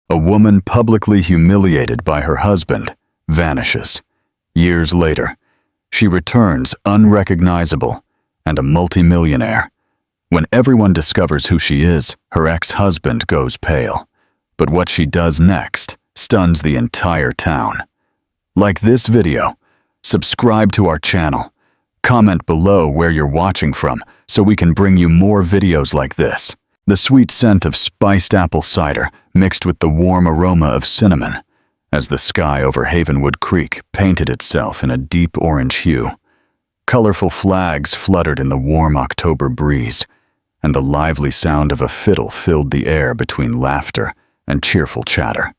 A woman publicly humiliated by her husband vanishes. Years later, she returns unrecognizable and a multimillionaire. When everyone discovers who she is, her ex-husband goes pale. But what she does next stuns the entire town. Like this video, subscribe to our channel, comment below where you're watching from so we can bring you more videos like this. The sweet scent of spiced apple cider mixed with the warm aroma of cinnamon, as the sky over Havenwood Creek painted itself in a deep orange hue. Colorful flags fluttered in the warm October breeze, and the lively sound of a fiddle filled the air between laughter and cheerful chatter.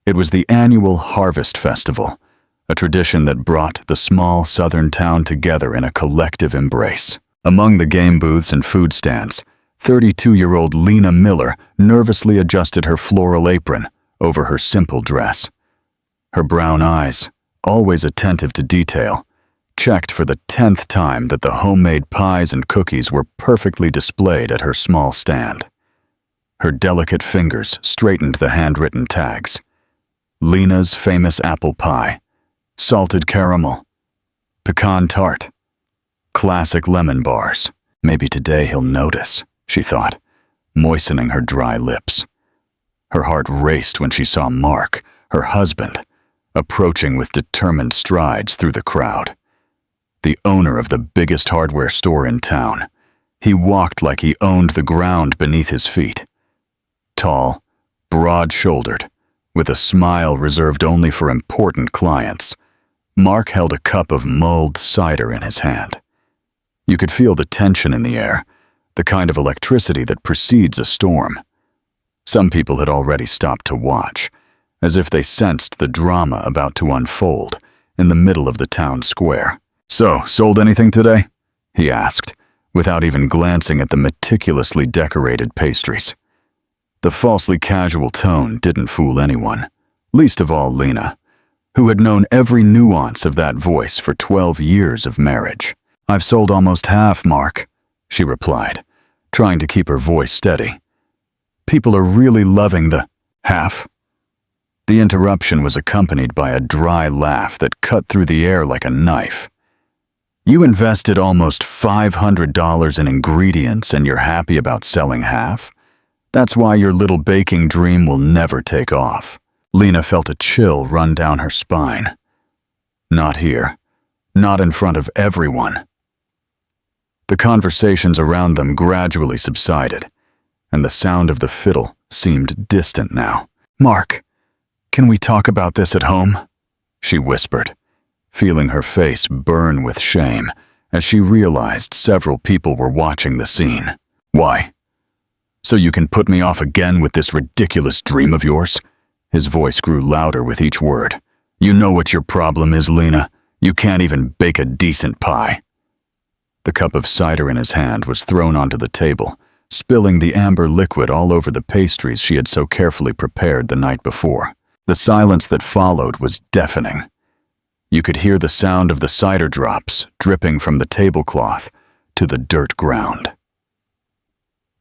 It was the annual Harvest Festival, a tradition that brought the small southern town together in a collective embrace. Among the game booths and food stands, 32-year-old Lena Miller nervously adjusted her floral apron over her simple dress. Her brown eyes, always attentive to detail, checked for the 10th time that the homemade pies and cookies were perfectly displayed at her small stand. Her delicate fingers straightened the handwritten tags. Lena's famous apple pie, salted caramel, pecan tart, classic lemon bars. Maybe today he'll notice, she thought, moistening her dry lips. Her heart raced when she saw Mark, her husband, approaching with determined strides through the crowd. The owner of the biggest hardware store in town, he walked like he owned the ground beneath his feet. Tall, broad-shouldered, with a smile reserved only for important clients, Mark held a cup of mulled cider in his hand. You could feel the tension in the air, the kind of electricity that precedes a storm. Some people had already stopped to watch, as if they sensed the drama about to unfold in the middle of the town square. "So, sold anything today?" he asked, without even glancing at the meticulously decorated pastries. The falsely casual tone didn't fool anyone, least of all Lena, who had known every nuance of that voice for 12 years of marriage. "I've sold almost half, Mark," she replied, trying to keep her voice steady. "People are really loving the half." The interruption was accompanied by a dry laugh that cut through the air like a knife. "You invested almost $500 in ingredients and you're happy about selling half? That's why your little baking dream will never take off." Lena felt a chill run down her spine. Not here. Not in front of everyone. The conversations around them gradually subsided, and the sound of the fiddle seemed distant now. "Mark, can we talk about this at home?" she whispered, feeling her face burn with shame as she realized several people were watching the scene. "Why? So you can put me off again with this ridiculous dream of yours?" His voice grew louder with each word. "You know what your problem is, Lena. You can't even bake a decent pie." The cup of cider in his hand was thrown onto the table, spilling the amber liquid all over the pastries she had so carefully prepared the night before. The silence that followed was deafening. You could hear the sound of the cider drops dripping from the tablecloth to the dirt ground.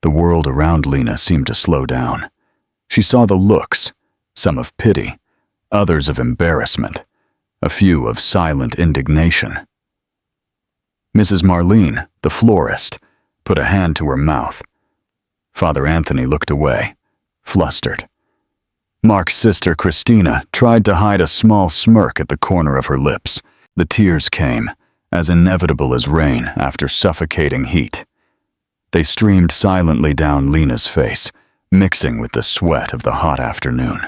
The world around Lena seemed to slow down. She saw the looks, some of pity, others of embarrassment, a few of silent indignation. Mrs. Marlene, the florist, put a hand to her mouth. Father Anthony looked away, flustered. Mark's sister Christina tried to hide a small smirk at the corner of her lips. The tears came, as inevitable as rain after suffocating heat. They streamed silently down Lena's face, mixing with the sweat of the hot afternoon.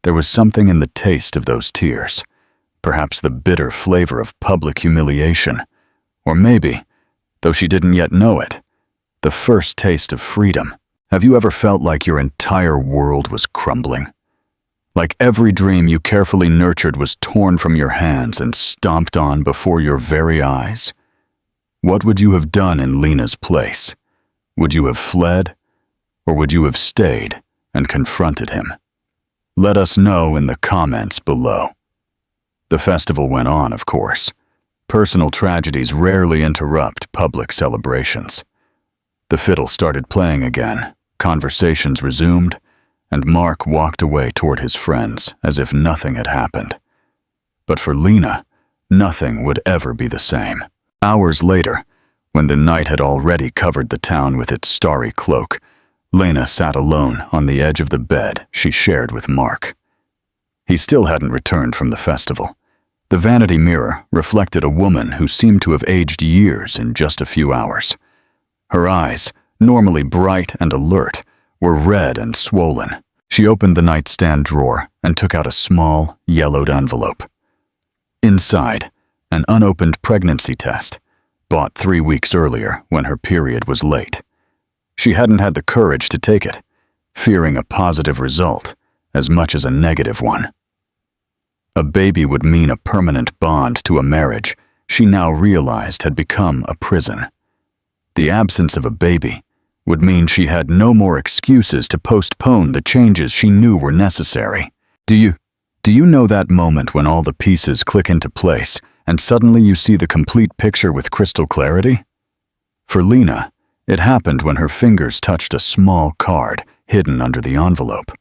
There was something in the taste of those tears, perhaps the bitter flavor of public humiliation, or maybe, though she didn't yet know it, the first taste of freedom. Have you ever felt like your entire world was crumbling? Like every dream you carefully nurtured was torn from your hands and stomped on before your very eyes? What would you have done in Lena's place? Would you have fled, or would you have stayed and confronted him? Let us know in the comments below. The festival went on, of course. Personal tragedies rarely interrupt public celebrations. The fiddle started playing again, conversations resumed, and Mark walked away toward his friends as if nothing had happened. But for Lena, nothing would ever be the same. Hours later, when the night had already covered the town with its starry cloak, Lena sat alone on the edge of the bed she shared with Mark. He still hadn't returned from the festival. The vanity mirror reflected a woman who seemed to have aged years in just a few hours. Her eyes, normally bright and alert, were red and swollen. She opened the nightstand drawer and took out a small, yellowed envelope. Inside, an unopened pregnancy test, bought 3 weeks earlier when her period was late. She hadn't had the courage to take it, fearing a positive result as much as a negative one. A baby would mean a permanent bond to a marriage she now realized had become a prison. The absence of a baby would mean she had no more excuses to postpone the changes she knew were necessary. Do you know that moment when all the pieces click into place and suddenly you see the complete picture with crystal clarity? For Lena, it happened when her fingers touched a small card hidden under the envelope.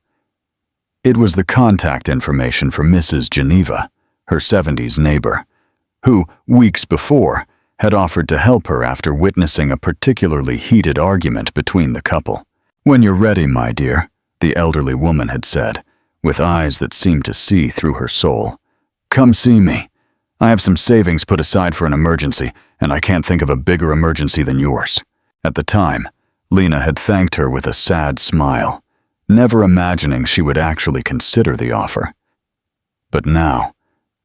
It was the contact information for Mrs. Geneva, her 70s neighbor, who, weeks before, had offered to help her after witnessing a particularly heated argument between the couple. "When you're ready, my dear," the elderly woman had said, with eyes that seemed to see through her soul. "Come see me. I have some savings put aside for an emergency, and I can't think of a bigger emergency than yours." At the time, Lena had thanked her with a sad smile, never imagining she would actually consider the offer. But now,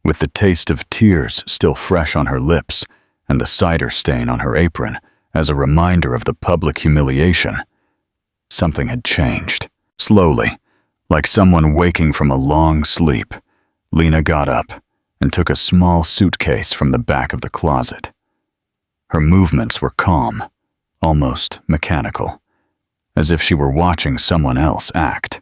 with the taste of tears still fresh on her lips and the cider stain on her apron as a reminder of the public humiliation, something had changed. Slowly, like someone waking from a long sleep, Lena got up and took a small suitcase from the back of the closet. Her movements were calm, almost mechanical, as if she were watching someone else act.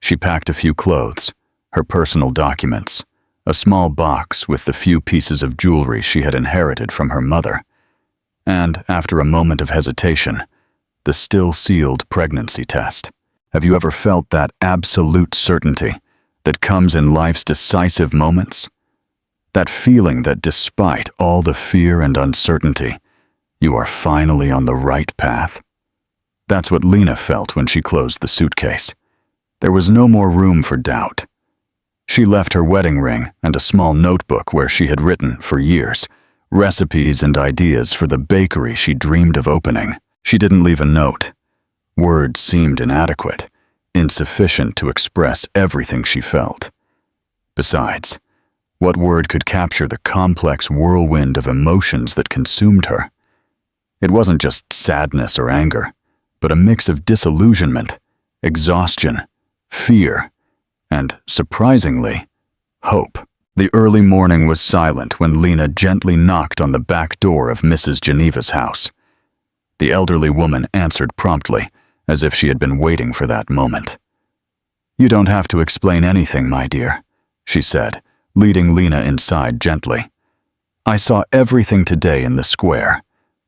She packed a few clothes, her personal documents, a small box with the few pieces of jewelry she had inherited from her mother, and, after a moment of hesitation, the still-sealed pregnancy test. Have you ever felt that absolute certainty that comes in life's decisive moments? That feeling that despite all the fear and uncertainty, you are finally on the right path? That's what Lena felt when she closed the suitcase. There was no more room for doubt. She left her wedding ring and a small notebook where she had written, for years, recipes and ideas for the bakery she dreamed of opening. She didn't leave a note. Words seemed inadequate, insufficient to express everything she felt. Besides, what word could capture the complex whirlwind of emotions that consumed her? It wasn't just sadness or anger, but a mix of disillusionment, exhaustion, fear, and, surprisingly, hope. The early morning was silent when Lena gently knocked on the back door of Mrs. Geneva's house. The elderly woman answered promptly, as if she had been waiting for that moment. "You don't have to explain anything, my dear," she said, leading Lena inside gently. "I saw everything today in the square.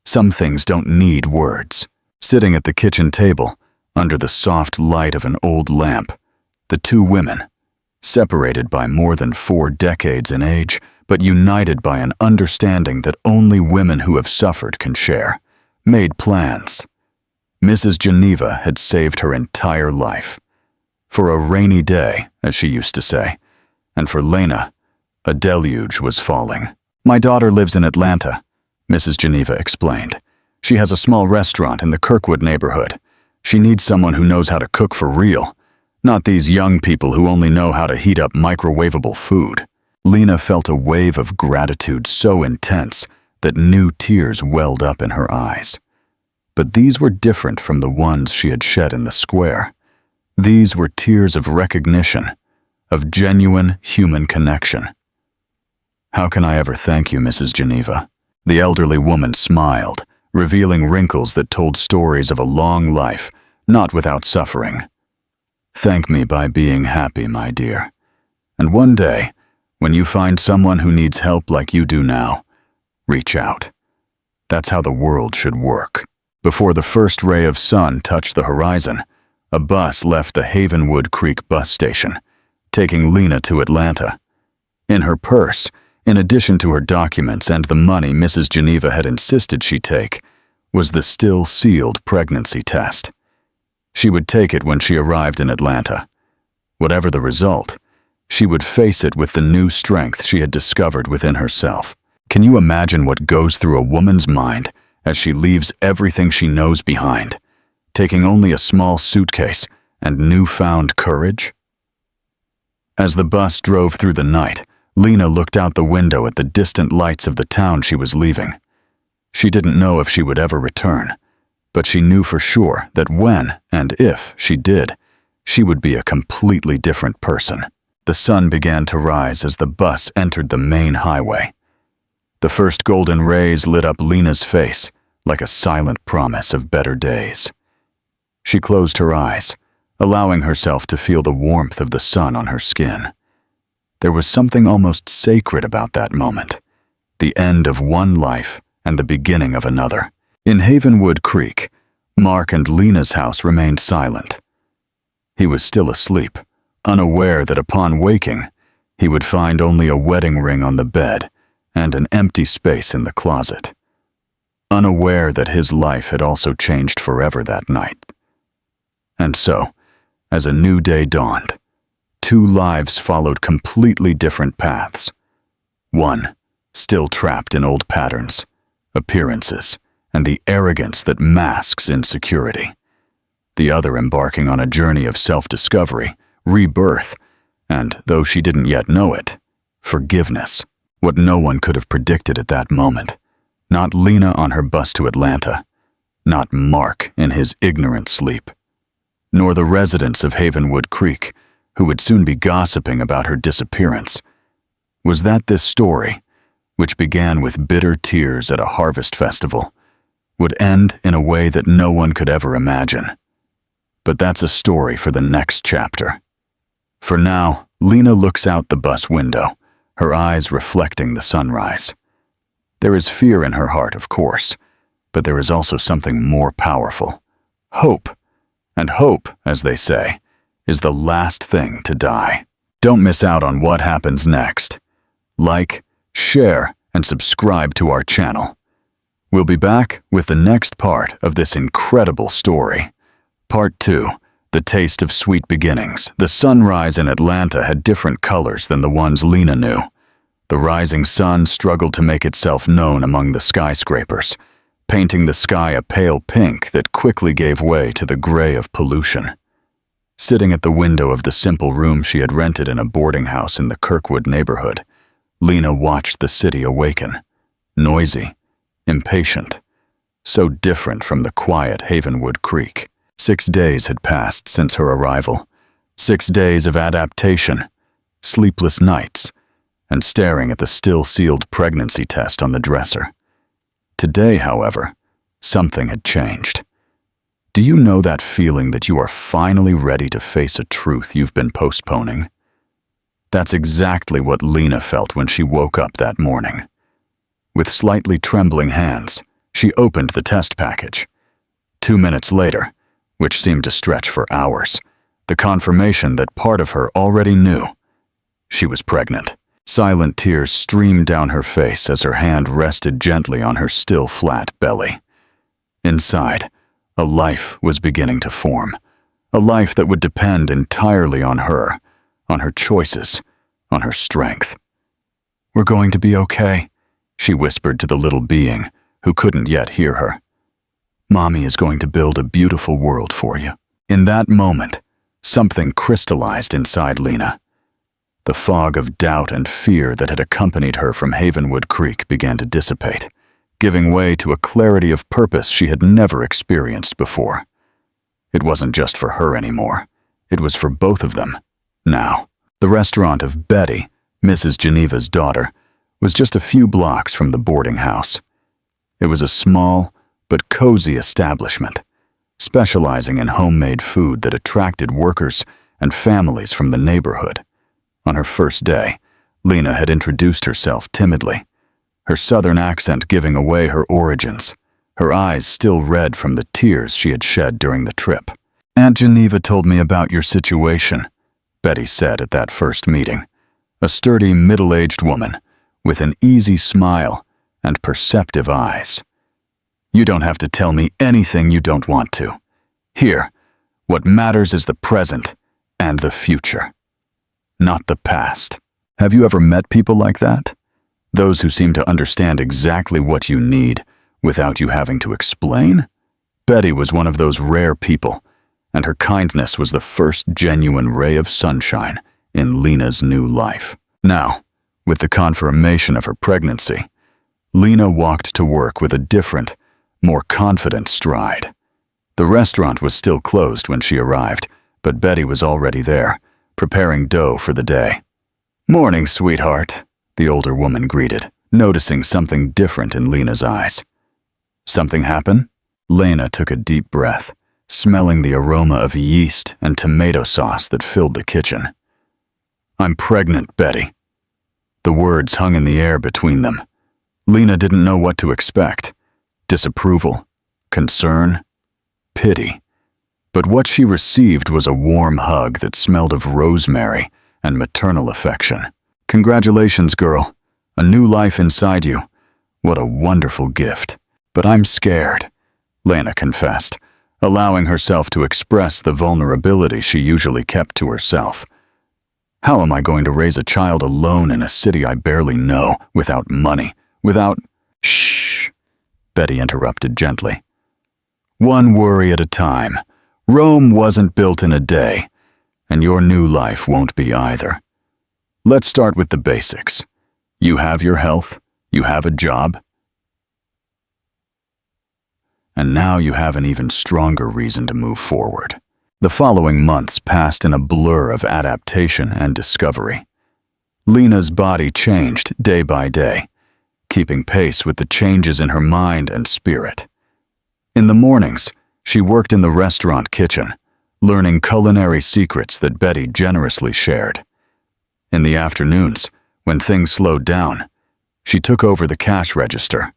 Some things don't need words." Sitting at the kitchen table, under the soft light of an old lamp, the two women, separated by more than 4 decades in age, but united by an understanding that only women who have suffered can share, made plans. Mrs. Geneva had saved her entire life. For a rainy day, as she used to say, and for Lena, a deluge was falling. "My daughter lives in Atlanta," Mrs. Geneva explained. "She has a small restaurant in the Kirkwood neighborhood. She needs someone who knows how to cook for real, not these young people who only know how to heat up microwavable food." Lena felt a wave of gratitude so intense that new tears welled up in her eyes. But these were different from the ones she had shed in the square. These were tears of recognition, of genuine human connection. "How can I ever thank you, Mrs. Geneva?" The elderly woman smiled, revealing wrinkles that told stories of a long life, not without suffering. "Thank me by being happy, my dear. And one day, when you find someone who needs help like you do now, reach out. That's how the world should work." Before the first ray of sun touched the horizon, a bus left the Havenwood Creek bus station, taking Lena to Atlanta. In her purse, in addition to her documents and the money Mrs. Geneva had insisted she take, was the still sealed pregnancy test. She would take it when she arrived in Atlanta. Whatever the result, she would face it with the new strength she had discovered within herself. Can you imagine what goes through a woman's mind as she leaves everything she knows behind, taking only a small suitcase and newfound courage? As the bus drove through the night, Lena looked out the window at the distant lights of the town she was leaving. She didn't know if she would ever return, but she knew for sure that when and if she did, she would be a completely different person. The sun began to rise as the bus entered the main highway. The first golden rays lit up Lena's face like a silent promise of better days. She closed her eyes, allowing herself to feel the warmth of the sun on her skin. There was something almost sacred about that moment, the end of one life and the beginning of another. In Havenwood Creek, Mark and Lena's house remained silent. He was still asleep, unaware that upon waking, he would find only a wedding ring on the bed and an empty space in the closet. Unaware that his life had also changed forever that night. And so, as a new day dawned, two lives followed completely different paths. One, still trapped in old patterns, appearances, and the arrogance that masks insecurity. The other embarking on a journey of self-discovery, rebirth, and, though she didn't yet know it, forgiveness. What no one could have predicted at that moment. Not Lena on her bus to Atlanta, not Mark in his ignorant sleep, nor the residents of Havenwood Creek, who would soon be gossiping about her disappearance. Was that this story, which began with bitter tears at a harvest festival, would end in a way that no one could ever imagine? But that's a story for the next chapter. For now, Lena looks out the bus window, her eyes reflecting the sunrise. There is fear in her heart, of course, but there is also something more powerful. Hope. And hope, as they say, is the last thing to die. Don't miss out on what happens next. Like, share, and subscribe to our channel. We'll be back with the next part of this incredible story. Part 2, The Taste of Sweet Beginnings. The sunrise in Atlanta had different colors than the ones Lena knew. The rising sun struggled to make itself known among the skyscrapers, painting the sky a pale pink that quickly gave way to the gray of pollution. Sitting at the window of the simple room she had rented in a boarding house in the Kirkwood neighborhood, Lena watched the city awaken, noisy, impatient, so different from the quiet Havenwood Creek. 6 days had passed since her arrival, 6 days of adaptation, sleepless nights, and staring at the still-sealed pregnancy test on the dresser. Today, however, something had changed. Do you know that feeling that you are finally ready to face a truth you've been postponing? That's exactly what Lena felt when she woke up that morning. With slightly trembling hands, she opened the test package. 2 minutes later, which seemed to stretch for hours, the confirmation that part of her already knew. She was pregnant. Silent tears streamed down her face as her hand rested gently on her still flat belly. Inside, a life was beginning to form, a life that would depend entirely on her choices, on her strength. "We're going to be okay," she whispered to the little being who couldn't yet hear her. "Mommy is going to build a beautiful world for you." In that moment, something crystallized inside Lena. The fog of doubt and fear that had accompanied her from Havenwood Creek began to dissipate, giving way to a clarity of purpose she had never experienced before. It wasn't just for her anymore. It was for both of them, now. The restaurant of Betty, Mrs. Geneva's daughter, was just a few blocks from the boarding house. It was a small but cozy establishment, specializing in homemade food that attracted workers and families from the neighborhood. On her first day, Lena had introduced herself timidly, her southern accent giving away her origins, her eyes still red from the tears she had shed during the trip. "Aunt Geneva told me about your situation," Betty said at that first meeting. A sturdy, middle-aged woman with an easy smile and perceptive eyes. "You don't have to tell me anything you don't want to. Here, what matters is the present and the future, not the past." Have you ever met people like that? Those who seem to understand exactly what you need without you having to explain? Betty was one of those rare people, and her kindness was the first genuine ray of sunshine in Lena's new life. Now, with the confirmation of her pregnancy, Lena walked to work with a different, more confident stride. The restaurant was still closed when she arrived, but Betty was already there, preparing dough for the day. "Morning, sweetheart," the older woman greeted, noticing something different in Lena's eyes. "Something happen?" Lena took a deep breath, smelling the aroma of yeast and tomato sauce that filled the kitchen. "I'm pregnant, Betty." The words hung in the air between them. Lena didn't know what to expect. Disapproval, concern, pity. But what she received was a warm hug that smelled of rosemary and maternal affection. "Congratulations, girl. A new life inside you. What a wonderful gift. But I'm scared," Lena confessed, allowing herself to express the vulnerability she usually kept to herself. "How am I going to raise a child alone in a city I barely know, without money, without—" "Shh," Betty interrupted gently. "One worry at a time. Rome wasn't built in a day, and your new life won't be either. Let's start with the basics. You have your health, you have a job, and now you have an even stronger reason to move forward." The following months passed in a blur of adaptation and discovery. Lena's body changed day by day, keeping pace with the changes in her mind and spirit. In the mornings, she worked in the restaurant kitchen, learning culinary secrets that Betty generously shared. In the afternoons, when things slowed down, she took over the cash register,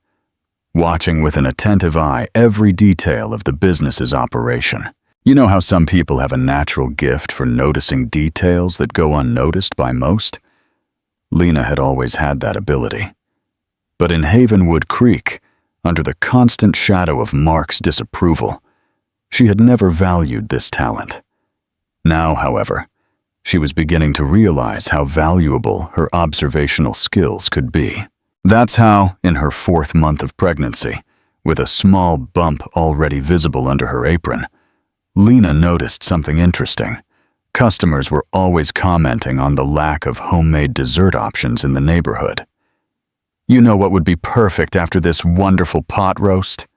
watching with an attentive eye every detail of the business's operation. You know how some people have a natural gift for noticing details that go unnoticed by most? Lena had always had that ability. But in Havenwood Creek, under the constant shadow of Mark's disapproval, she had never valued this talent. Now, however, she was beginning to realize how valuable her observational skills could be. That's how, in her 4th month of pregnancy, with a small bump already visible under her apron, Lena noticed something interesting. Customers were always commenting on the lack of homemade dessert options in the neighborhood. "You know what would be perfect after this wonderful pot roast?"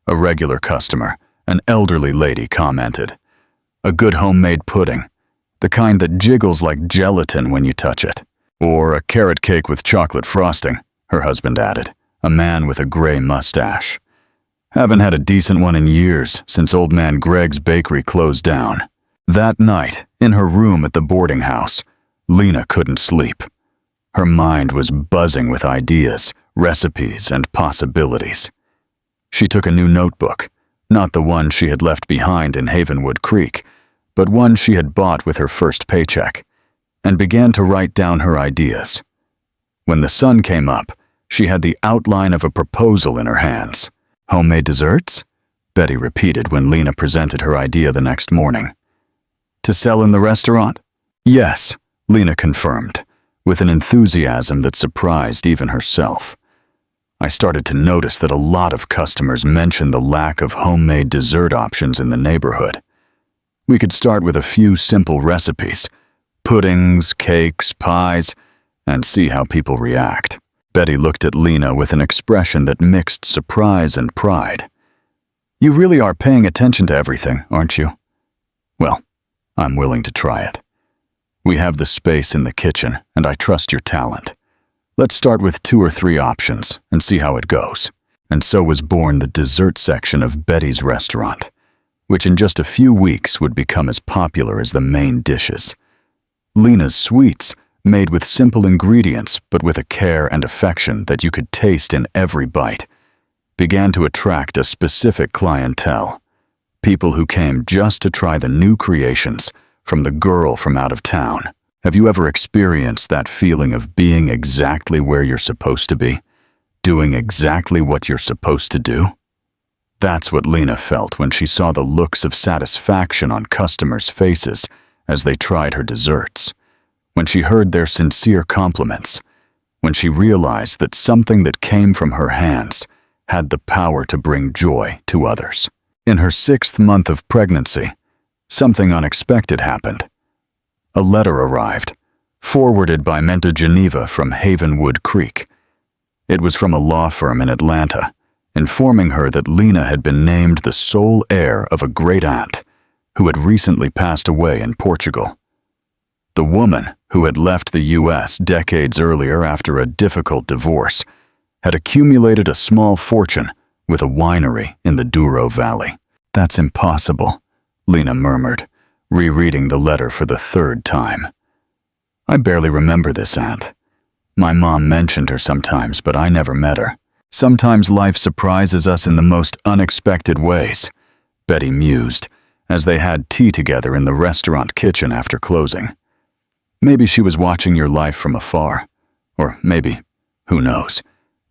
A regular customer, an elderly lady, commented. "A good homemade pudding, the kind that jiggles like gelatin when you touch it. Or a carrot cake with chocolate frosting," her husband added, a man with a gray mustache. "Haven't had a decent one in years since old man Greg's bakery closed down." That night, in her room at the boarding house, Lena couldn't sleep. Her mind was buzzing with ideas, recipes, and possibilities. She took a new notebook, not the one she had left behind in Havenwood Creek, but one she had bought with her first paycheck, and began to write down her ideas. When the sun came up, she had the outline of a proposal in her hands. "Homemade desserts?" Betty repeated when Lena presented her idea the next morning. "To sell in the restaurant?" "Yes," Lena confirmed, with an enthusiasm that surprised even herself. "I started to notice that a lot of customers mentioned the lack of homemade dessert options in the neighborhood. We could start with a few simple recipes, puddings, cakes, pies, and see how people react." Betty looked at Lena with an expression that mixed surprise and pride. "You really are paying attention to everything, aren't you?" "Well, I'm willing to try it. We have the space in the kitchen, and I trust your talent. Let's start with 2 or 3 options and see how it goes." And so was born the dessert section of Betty's restaurant, which in just a few weeks would become as popular as the main dishes. Lena's sweets, made with simple ingredients but with a care and affection that you could taste in every bite, began to attract a specific clientele: People who came just to try the new creations from the girl from out of town. Have you ever experienced that feeling of being exactly where you're supposed to be, doing exactly what you're supposed to do? That's what Lena felt when she saw the looks of satisfaction on customers' faces as they tried her desserts, when she heard their sincere compliments, when she realized that something that came from her hands had the power to bring joy to others. In her 6th month of pregnancy, something unexpected happened. A letter arrived, forwarded by Menta Geneva from Havenwood Creek. It was from a law firm in Atlanta, informing her that Lena had been named the sole heir of a great-aunt who had recently passed away in Portugal. The woman, who had left the U.S. decades earlier after a difficult divorce, had accumulated a small fortune with a winery in the Douro Valley. "That's impossible," Lena murmured, rereading the letter for the 3rd time. "I barely remember this aunt. My mom mentioned her sometimes, but I never met her. Sometimes life surprises us in the most unexpected ways," Betty mused as they had tea together in the restaurant kitchen after closing. Maybe she was watching your life from afar, or maybe, who knows,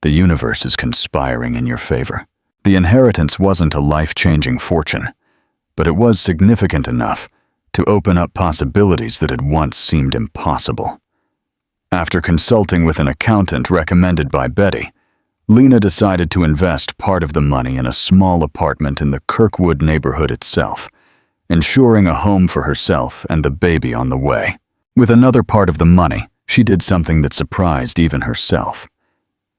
the universe is conspiring in your favor. The inheritance wasn't a life-changing fortune, but it was significant enough to open up possibilities that had once seemed impossible. After consulting with an accountant recommended by Betty, Lena decided to invest part of the money in a small apartment in the Kirkwood neighborhood itself, ensuring a home for herself and the baby on the way. With another part of the money, she did something that surprised even herself.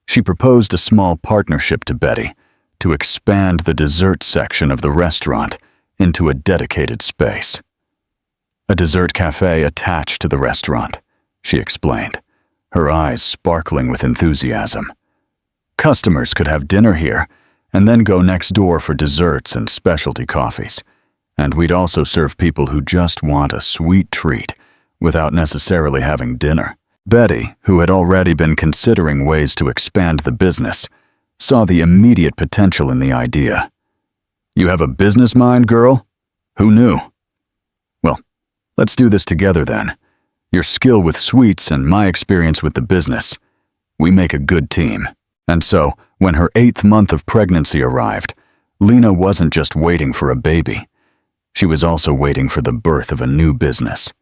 She proposed a small partnership to Betty to expand the dessert section of the restaurant into a dedicated space. "A dessert cafe attached to the restaurant," she explained, her eyes sparkling with enthusiasm. "Customers could have dinner here and then go next door for desserts and specialty coffees. And we'd also serve people who just want a sweet treat without necessarily having dinner." Betty, who had already been considering ways to expand the business, saw the immediate potential in the idea. "You have a business mind, girl? Who knew?" "Well, let's do this together then. Your skill with sweets and my experience with the business. We make a good team." And so, when her 8th month of pregnancy arrived, Lena wasn't just waiting for a baby. She was also waiting for the birth of a new business.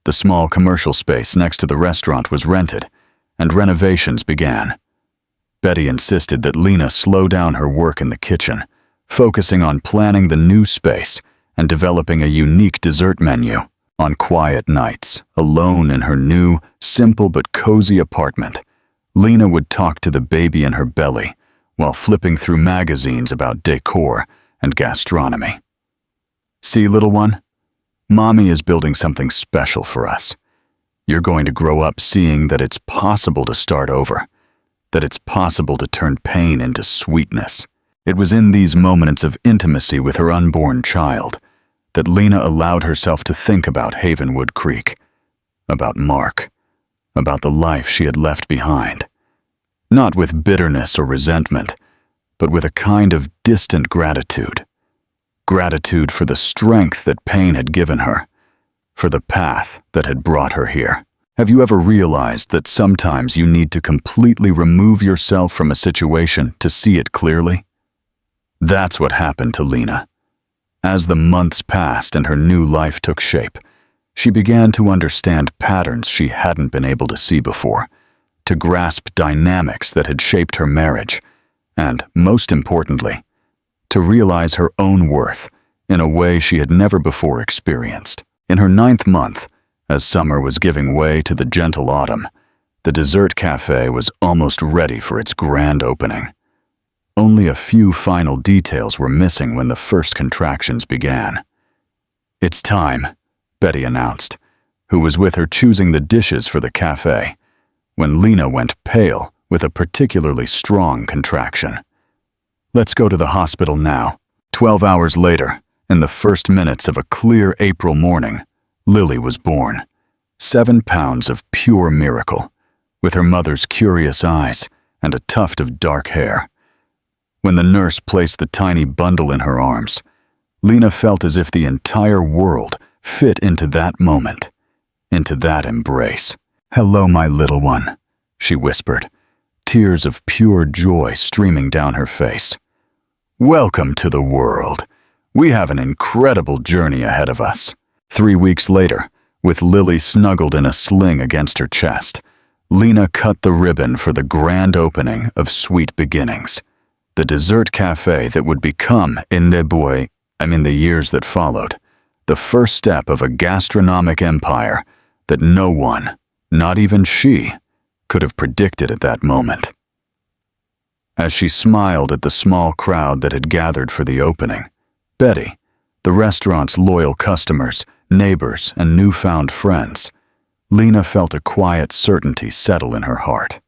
The small commercial space next to the restaurant was rented, and renovations began. Betty insisted that Lena slow down her work in the kitchen, focusing on planning the new space and developing a unique dessert menu. On quiet nights, alone in her new, simple but cozy apartment, Lena would talk to the baby in her belly while flipping through magazines about decor and gastronomy. "See, little one? Mommy is building something special for us. You're going to grow up seeing that it's possible to start over, that it's possible to turn pain into sweetness." It was in these moments of intimacy with her unborn child that Lena allowed herself to think about Havenwood Creek, about Mark, about the life she had left behind. Not with bitterness or resentment, but with a kind of distant gratitude. Gratitude for the strength that pain had given her, for the path that had brought her here. Have you ever realized that sometimes you need to completely remove yourself from a situation to see it clearly? That's what happened to Lena. As the months passed and her new life took shape, she began to understand patterns she hadn't been able to see before, to grasp dynamics that had shaped her marriage, and, most importantly, to realize her own worth in a way she had never before experienced. In her 9th month, as summer was giving way to the gentle autumn, the dessert cafe was almost ready for its grand opening. Only a few final details were missing when the first contractions began. "It's time," Betty announced, who was with her choosing the dishes for the cafe, when Lena went pale with a particularly strong contraction. "Let's go to the hospital now." 12 hours later, in the first minutes of a clear April morning, Lily was born. 7 pounds of pure miracle, with her mother's curious eyes and a tuft of dark hair. When the nurse placed the tiny bundle in her arms, Lena felt as if the entire world fit into that moment, into that embrace. "Hello, my little one," she whispered, tears of pure joy streaming down her face. "Welcome to the world. We have an incredible journey ahead of us." 3 weeks later, with Lily snuggled in a sling against her chest, Lena cut the ribbon for the grand opening of Sweet Beginnings, the dessert cafe that would become, in the years that followed, the first step of a gastronomic empire that no one, not even she, could have predicted at that moment. As she smiled at the small crowd that had gathered for the opening, Betty, the restaurant's loyal customers, neighbors, and newfound friends, Lena felt a quiet certainty settle in her heart.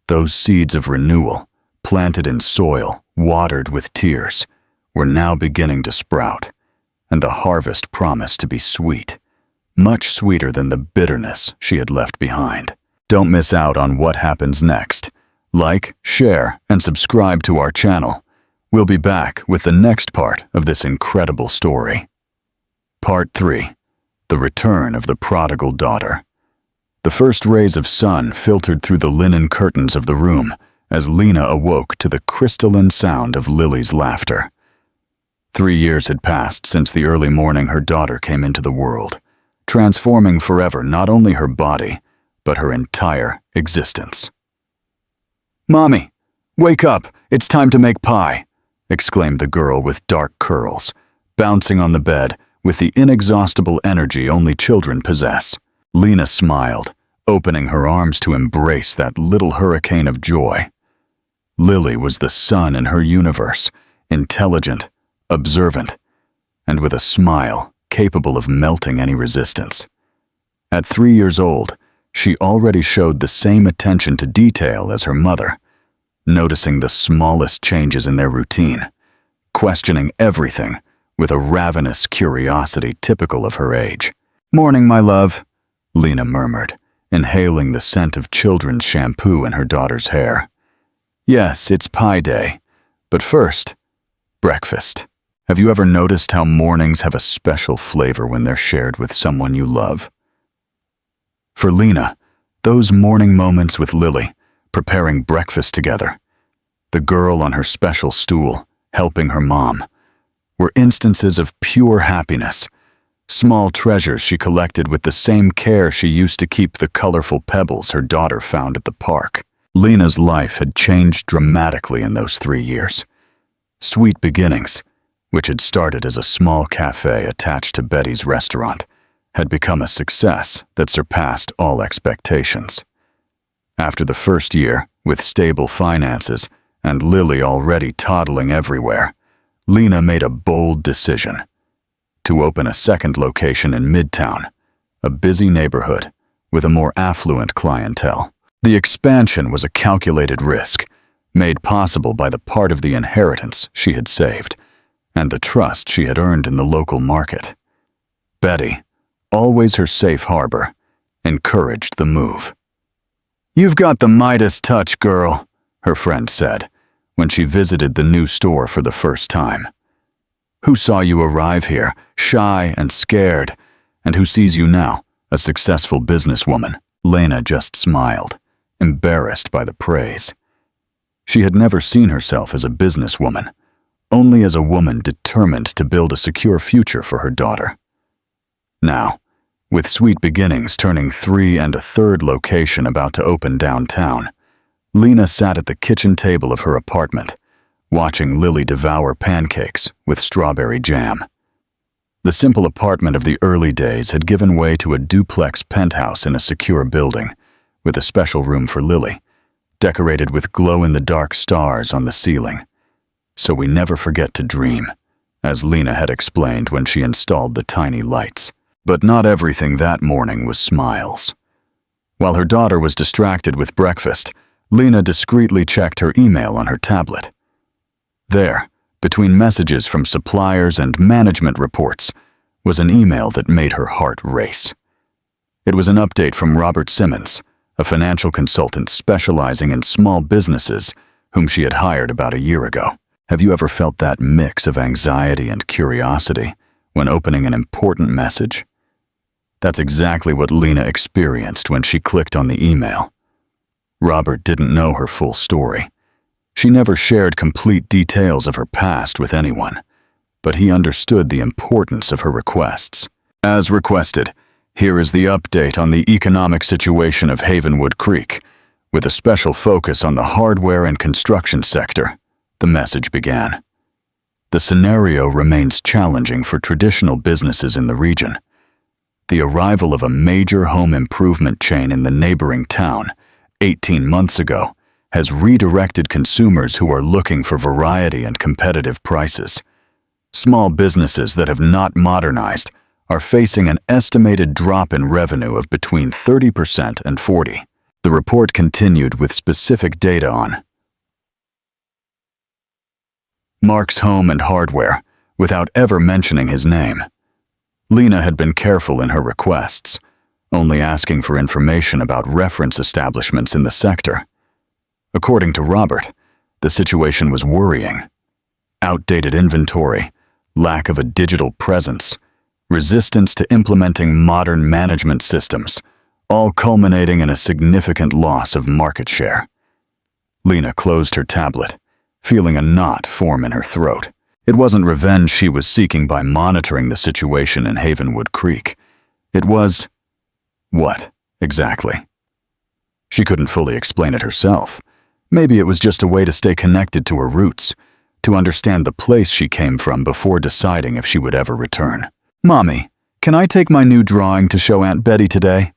Those seeds of renewal, planted in soil, watered with tears, were now beginning to sprout, and the harvest promised to be sweet, much sweeter than the bitterness she had left behind. Don't miss out on what happens next. Like, share, and subscribe to our channel. We'll be back with the next part of this incredible story. Part 3. The Return of the Prodigal Daughter. The first rays of sun filtered through the linen curtains of the room as Lena awoke to the crystalline sound of Lily's laughter. 3 years had passed since the early morning her daughter came into the world, transforming forever not only her body, but her entire existence. "Mommy, wake up! It's time to make pie!" exclaimed the girl with dark curls, bouncing on the bed with the inexhaustible energy only children possess. Lena smiled, opening her arms to embrace that little hurricane of joy. Lily was the sun in her universe, intelligent, observant, and with a smile capable of melting any resistance. At 3 years old, she already showed the same attention to detail as her mother, noticing the smallest changes in their routine, questioning everything with a ravenous curiosity typical of her age. "Morning, my love," Lena murmured, inhaling the scent of children's shampoo in her daughter's hair. "Yes, it's pie day, but first, breakfast." Have you ever noticed how mornings have a special flavor when they're shared with someone you love? For Lena, those morning moments with Lily, preparing breakfast together, the girl on her special stool, helping her mom, were instances of pure happiness, small treasures she collected with the same care she used to keep the colorful pebbles her daughter found at the park. Lena's life had changed dramatically in those 3 years. Sweet Beginnings, which had started as a small cafe attached to Betty's restaurant, had become a success that surpassed all expectations. After the first year, with stable finances and Lily already toddling everywhere, Lena made a bold decision to open a second location in Midtown, a busy neighborhood with a more affluent clientele. The expansion was a calculated risk, made possible by the part of the inheritance she had saved and the trust she had earned in the local market. Betty, always her safe harbor, encouraged the move. "You've got the Midas touch, girl," her friend said when she visited the new store for the first time. "Who saw you arrive here, shy and scared, and who sees you now, a successful businesswoman?" Lena just smiled, embarrassed by the praise. She had never seen herself as a businesswoman, only as a woman determined to build a secure future for her daughter. Now, with Sweet Beginnings turning 3 and a third location about to open downtown, Lena sat at the kitchen table of her apartment, watching Lily devour pancakes with strawberry jam. The simple apartment of the early days had given way to a duplex penthouse in a secure building, with a special room for Lily, decorated with glow-in-the-dark stars on the ceiling. "So we never forget to dream," as Lena had explained when she installed the tiny lights. But not everything that morning was smiles. While her daughter was distracted with breakfast, Lena discreetly checked her email on her tablet. There, between messages from suppliers and management reports, was an email that made her heart race. It was an update from Robert Simmons, a financial consultant specializing in small businesses whom she had hired about a year ago. Have you ever felt that mix of anxiety and curiosity when opening an important message? That's exactly what Lena experienced when she clicked on the email. Robert didn't know her full story. She never shared complete details of her past with anyone, but he understood the importance of her requests. As requested, here is the update on the economic situation of Havenwood Creek, with a special focus on the hardware and construction sector, the message began. The scenario remains challenging for traditional businesses in the region. The arrival of a major home improvement chain in the neighboring town 18 months ago has redirected consumers who are looking for variety and competitive prices. Small businesses that have not modernized are facing an estimated drop in revenue of between 30% and 40%. The report continued with specific data on Mark's Home and Hardware, without ever mentioning his name. Lena had been careful in her requests, only asking for information about reference establishments in the sector. According to Robert, the situation was worrying. Outdated inventory, lack of a digital presence, resistance to implementing modern management systems, all culminating in a significant loss of market share. Lena closed her tablet, feeling a knot form in her throat. It wasn't revenge she was seeking by monitoring the situation in Havenwood Creek. It was... what, exactly? She couldn't fully explain it herself. Maybe it was just a way to stay connected to her roots, to understand the place she came from before deciding if she would ever return. "Mommy, can I take my new drawing to show Aunt Betty today?"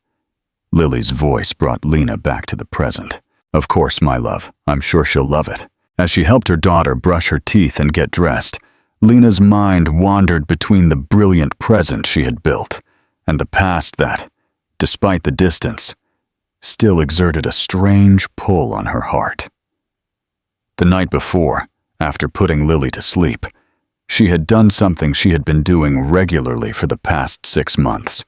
Lily's voice brought Lena back to the present. "Of course, my love. I'm sure she'll love it." As she helped her daughter brush her teeth and get dressed, Lena's mind wandered between the brilliant present she had built and the past that, despite the distance, still exerted a strange pull on her heart. The night before, after putting Lily to sleep, she had done something she had been doing regularly for the past 6 months.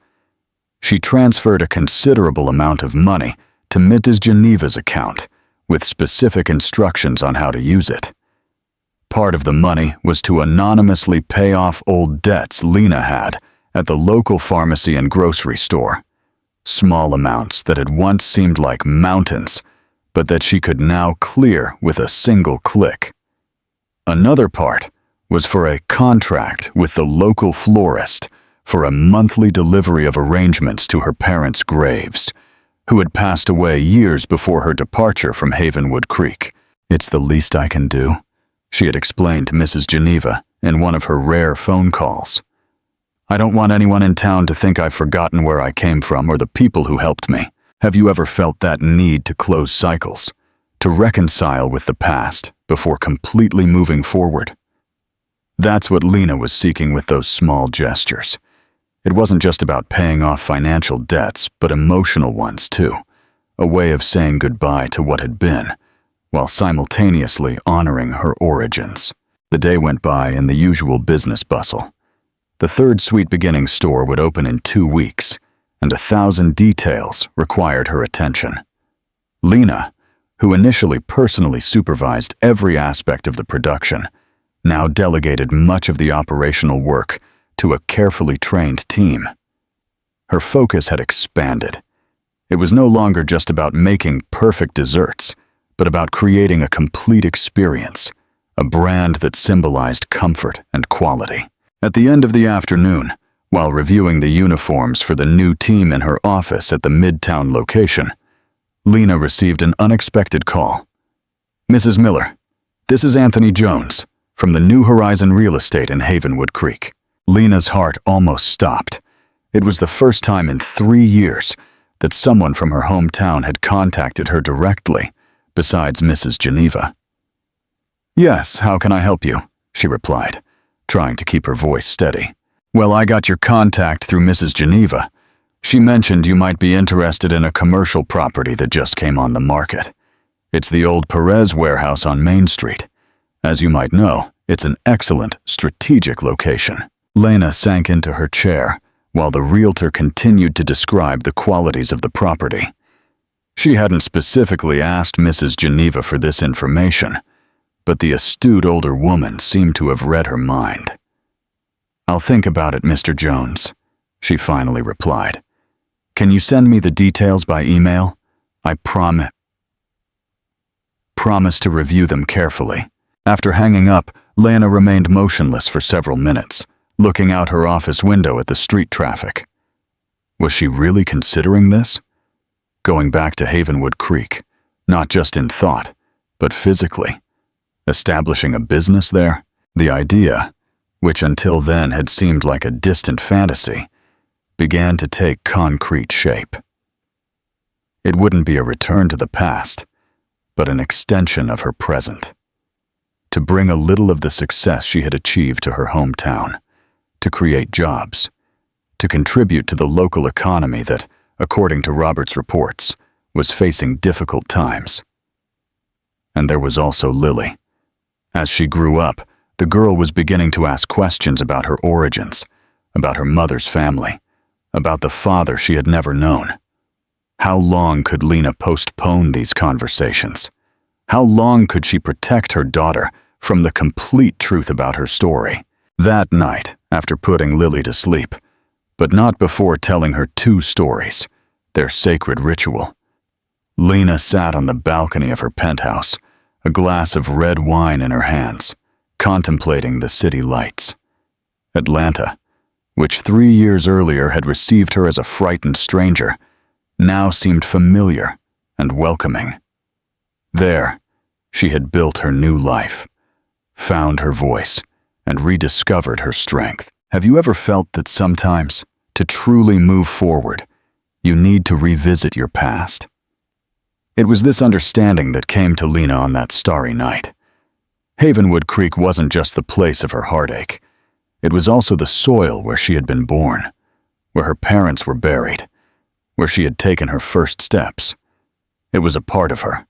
She transferred a considerable amount of money to Mrs. Geneva's account, with specific instructions on how to use it. Part of the money was to anonymously pay off old debts Lena had at the local pharmacy and grocery store. Small amounts that had once seemed like mountains, but that she could now clear with a single click. Another part was for a contract with the local florist for a monthly delivery of arrangements to her parents' graves, who had passed away years before her departure from Havenwood Creek. "It's the least I can do," she had explained to Mrs. Geneva in one of her rare phone calls. "I don't want anyone in town to think I've forgotten where I came from or the people who helped me." Have you ever felt that need to close cycles, to reconcile with the past before completely moving forward? That's what Lena was seeking with those small gestures. It wasn't just about paying off financial debts, but emotional ones too, a way of saying goodbye to what had been, while simultaneously honoring her origins. The day went by in the usual business bustle. The third Sweet Beginnings store would open in 2 weeks, and 1,000 details required her attention. Lena, who initially personally supervised every aspect of the production, now delegated much of the operational work to a carefully trained team. Her focus had expanded. It was no longer just about making perfect desserts, but about creating a complete experience, a brand that symbolized comfort and quality. At the end of the afternoon, while reviewing the uniforms for the new team in her office at the Midtown location, Lena received an unexpected call. "Mrs. Miller, this is Anthony Jones from the New Horizon Real Estate in Havenwood Creek." Lena's heart almost stopped. It was the first time in 3 years that someone from her hometown had contacted her directly, besides Mrs. Geneva. "Yes, how can I help you?" she replied, trying to keep her voice steady. "Well, I got your contact through Mrs. Geneva. She mentioned you might be interested in a commercial property that just came on the market. It's the old Perez warehouse on Main Street. As you might know, it's an excellent, strategic location." Lena sank into her chair, while the realtor continued to describe the qualities of the property. She hadn't specifically asked Mrs. Geneva for this information, but the astute older woman seemed to have read her mind. "I'll think about it, Mr. Jones," she finally replied. "Can you send me the details by email? I promise to review them carefully." After hanging up, Lana remained motionless for several minutes, looking out her office window at the street traffic. Was she really considering this? Going back to Havenwood Creek, not just in thought, but physically. Establishing a business there? The idea, which until then had seemed like a distant fantasy, began to take concrete shape. It wouldn't be a return to the past, but an extension of her present. To bring a little of the success she had achieved to her hometown, to create jobs, to contribute to the local economy that, according to Robert's reports, was facing difficult times. And there was also Lily. As she grew up, the girl was beginning to ask questions about her origins, about her mother's family, about the father she had never known. How long could Lena postpone these conversations? How long could she protect her daughter from the complete truth about her story? That night, after putting Lily to sleep, but not before telling her two stories, their sacred ritual, Lena sat on the balcony of her penthouse, a glass of red wine in her hands, contemplating the city lights. Atlanta, which 3 years earlier had received her as a frightened stranger, now seemed familiar and welcoming. There, she had built her new life, found her voice, and rediscovered her strength. Have you ever felt that sometimes, to truly move forward, you need to revisit your past? It was this understanding that came to Lena on that starry night. Havenwood Creek wasn't just the place of her heartache. It was also the soil where she had been born, where her parents were buried, where she had taken her first steps. It was a part of her,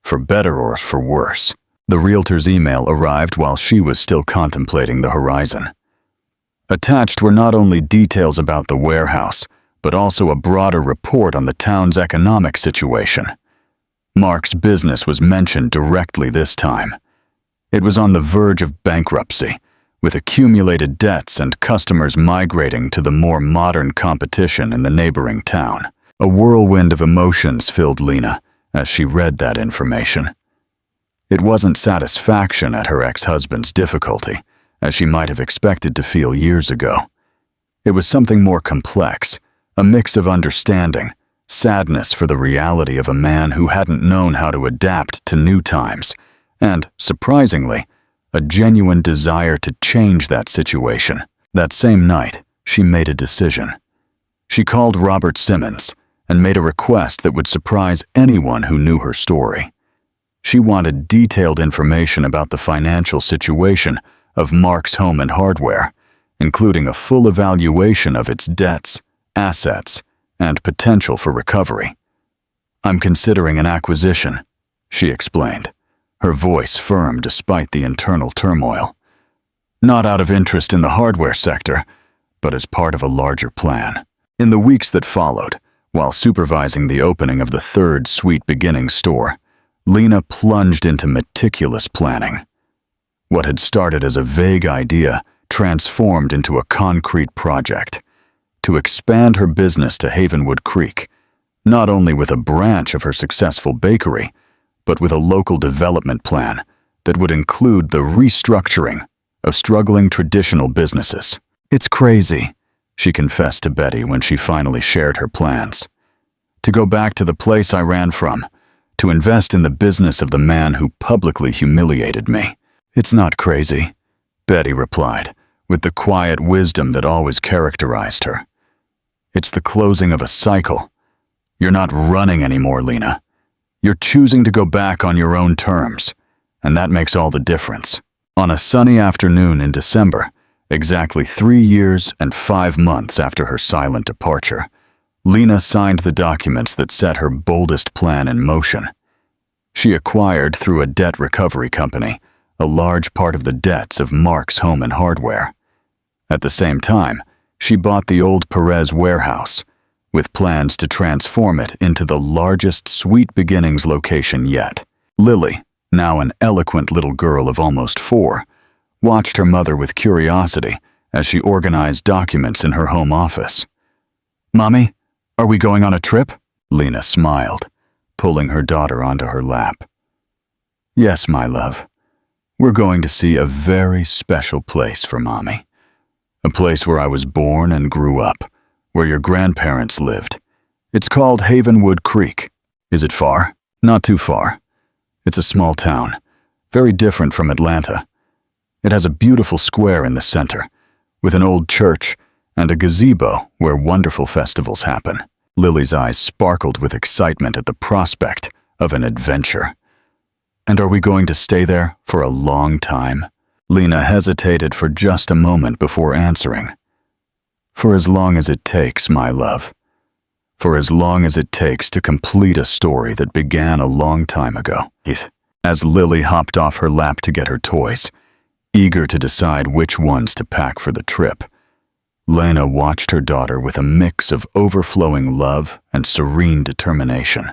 for better or for worse. The realtor's email arrived while she was still contemplating the horizon. Attached were not only details about the warehouse, but also a broader report on the town's economic situation. Mark's business was mentioned directly this time. It was on the verge of bankruptcy, with accumulated debts and customers migrating to the more modern competition in the neighboring town. A whirlwind of emotions filled Lena as she read that information. It wasn't satisfaction at her ex-husband's difficulty, as she might have expected to feel years ago. It was something more complex, a mix of understanding, sadness for the reality of a man who hadn't known how to adapt to new times, and, surprisingly, a genuine desire to change that situation. That same night, she made a decision. She called Robert Simmons and made a request that would surprise anyone who knew her story. She wanted detailed information about the financial situation of Mark's Home and Hardware, including a full evaluation of its debts, assets, and potential for recovery. "I'm considering an acquisition," she explained, her voice firm despite the internal turmoil. "Not out of interest in the hardware sector, but as part of a larger plan." In the weeks that followed, while supervising the opening of the third Sweet Beginnings store, Lena plunged into meticulous planning. What had started as a vague idea transformed into a concrete project to expand her business to Havenwood Creek, not only with a branch of her successful bakery, but with a local development plan that would include the restructuring of struggling traditional businesses. "It's crazy," she confessed to Betty when she finally shared her plans. "To go back to the place I ran from, to invest in the business of the man who publicly humiliated me." "It's not crazy," Betty replied, with the quiet wisdom that always characterized her. "It's the closing of a cycle. You're not running anymore, Lena. You're choosing to go back on your own terms, and that makes all the difference." On a sunny afternoon in December, exactly 3 years and 5 months after her silent departure, Lena signed the documents that set her boldest plan in motion. She acquired, through a debt recovery company, a large part of the debts of Mark's Home and Hardware. At the same time, she bought the old Perez warehouse, with plans to transform it into the largest Sweet Beginnings location yet. Lily, now an eloquent little girl of almost 4, watched her mother with curiosity as she organized documents in her home office. "Mommy, are we going on a trip?" Lena smiled, pulling her daughter onto her lap. "Yes, my love. We're going to see a very special place for Mommy. A place where I was born and grew up, where your grandparents lived. It's called Havenwood Creek. Is it far?" "Not too far. It's a small town, very different from Atlanta. It has a beautiful square in the center, with an old church and a gazebo where wonderful festivals happen." Lily's eyes sparkled with excitement at the prospect of an adventure. "And are we going to stay there for a long time?" Lena hesitated for just a moment before answering. "For as long as it takes, my love. For as long as it takes to complete a story that began a long time ago." As Lily hopped off her lap to get her toys, eager to decide which ones to pack for the trip, Lena watched her daughter with a mix of overflowing love and serene determination.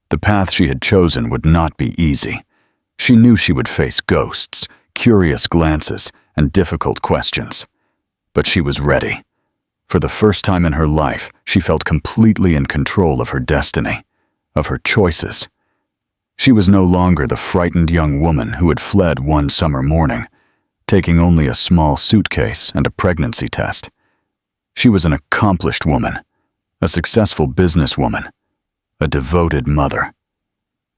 The path she had chosen would not be easy. She knew she would face ghosts, curious glances, and difficult questions. But she was ready. For the first time in her life, she felt completely in control of her destiny, of her choices. She was no longer the frightened young woman who had fled one summer morning, taking only a small suitcase and a pregnancy test. She was an accomplished woman, a successful businesswoman, a devoted mother.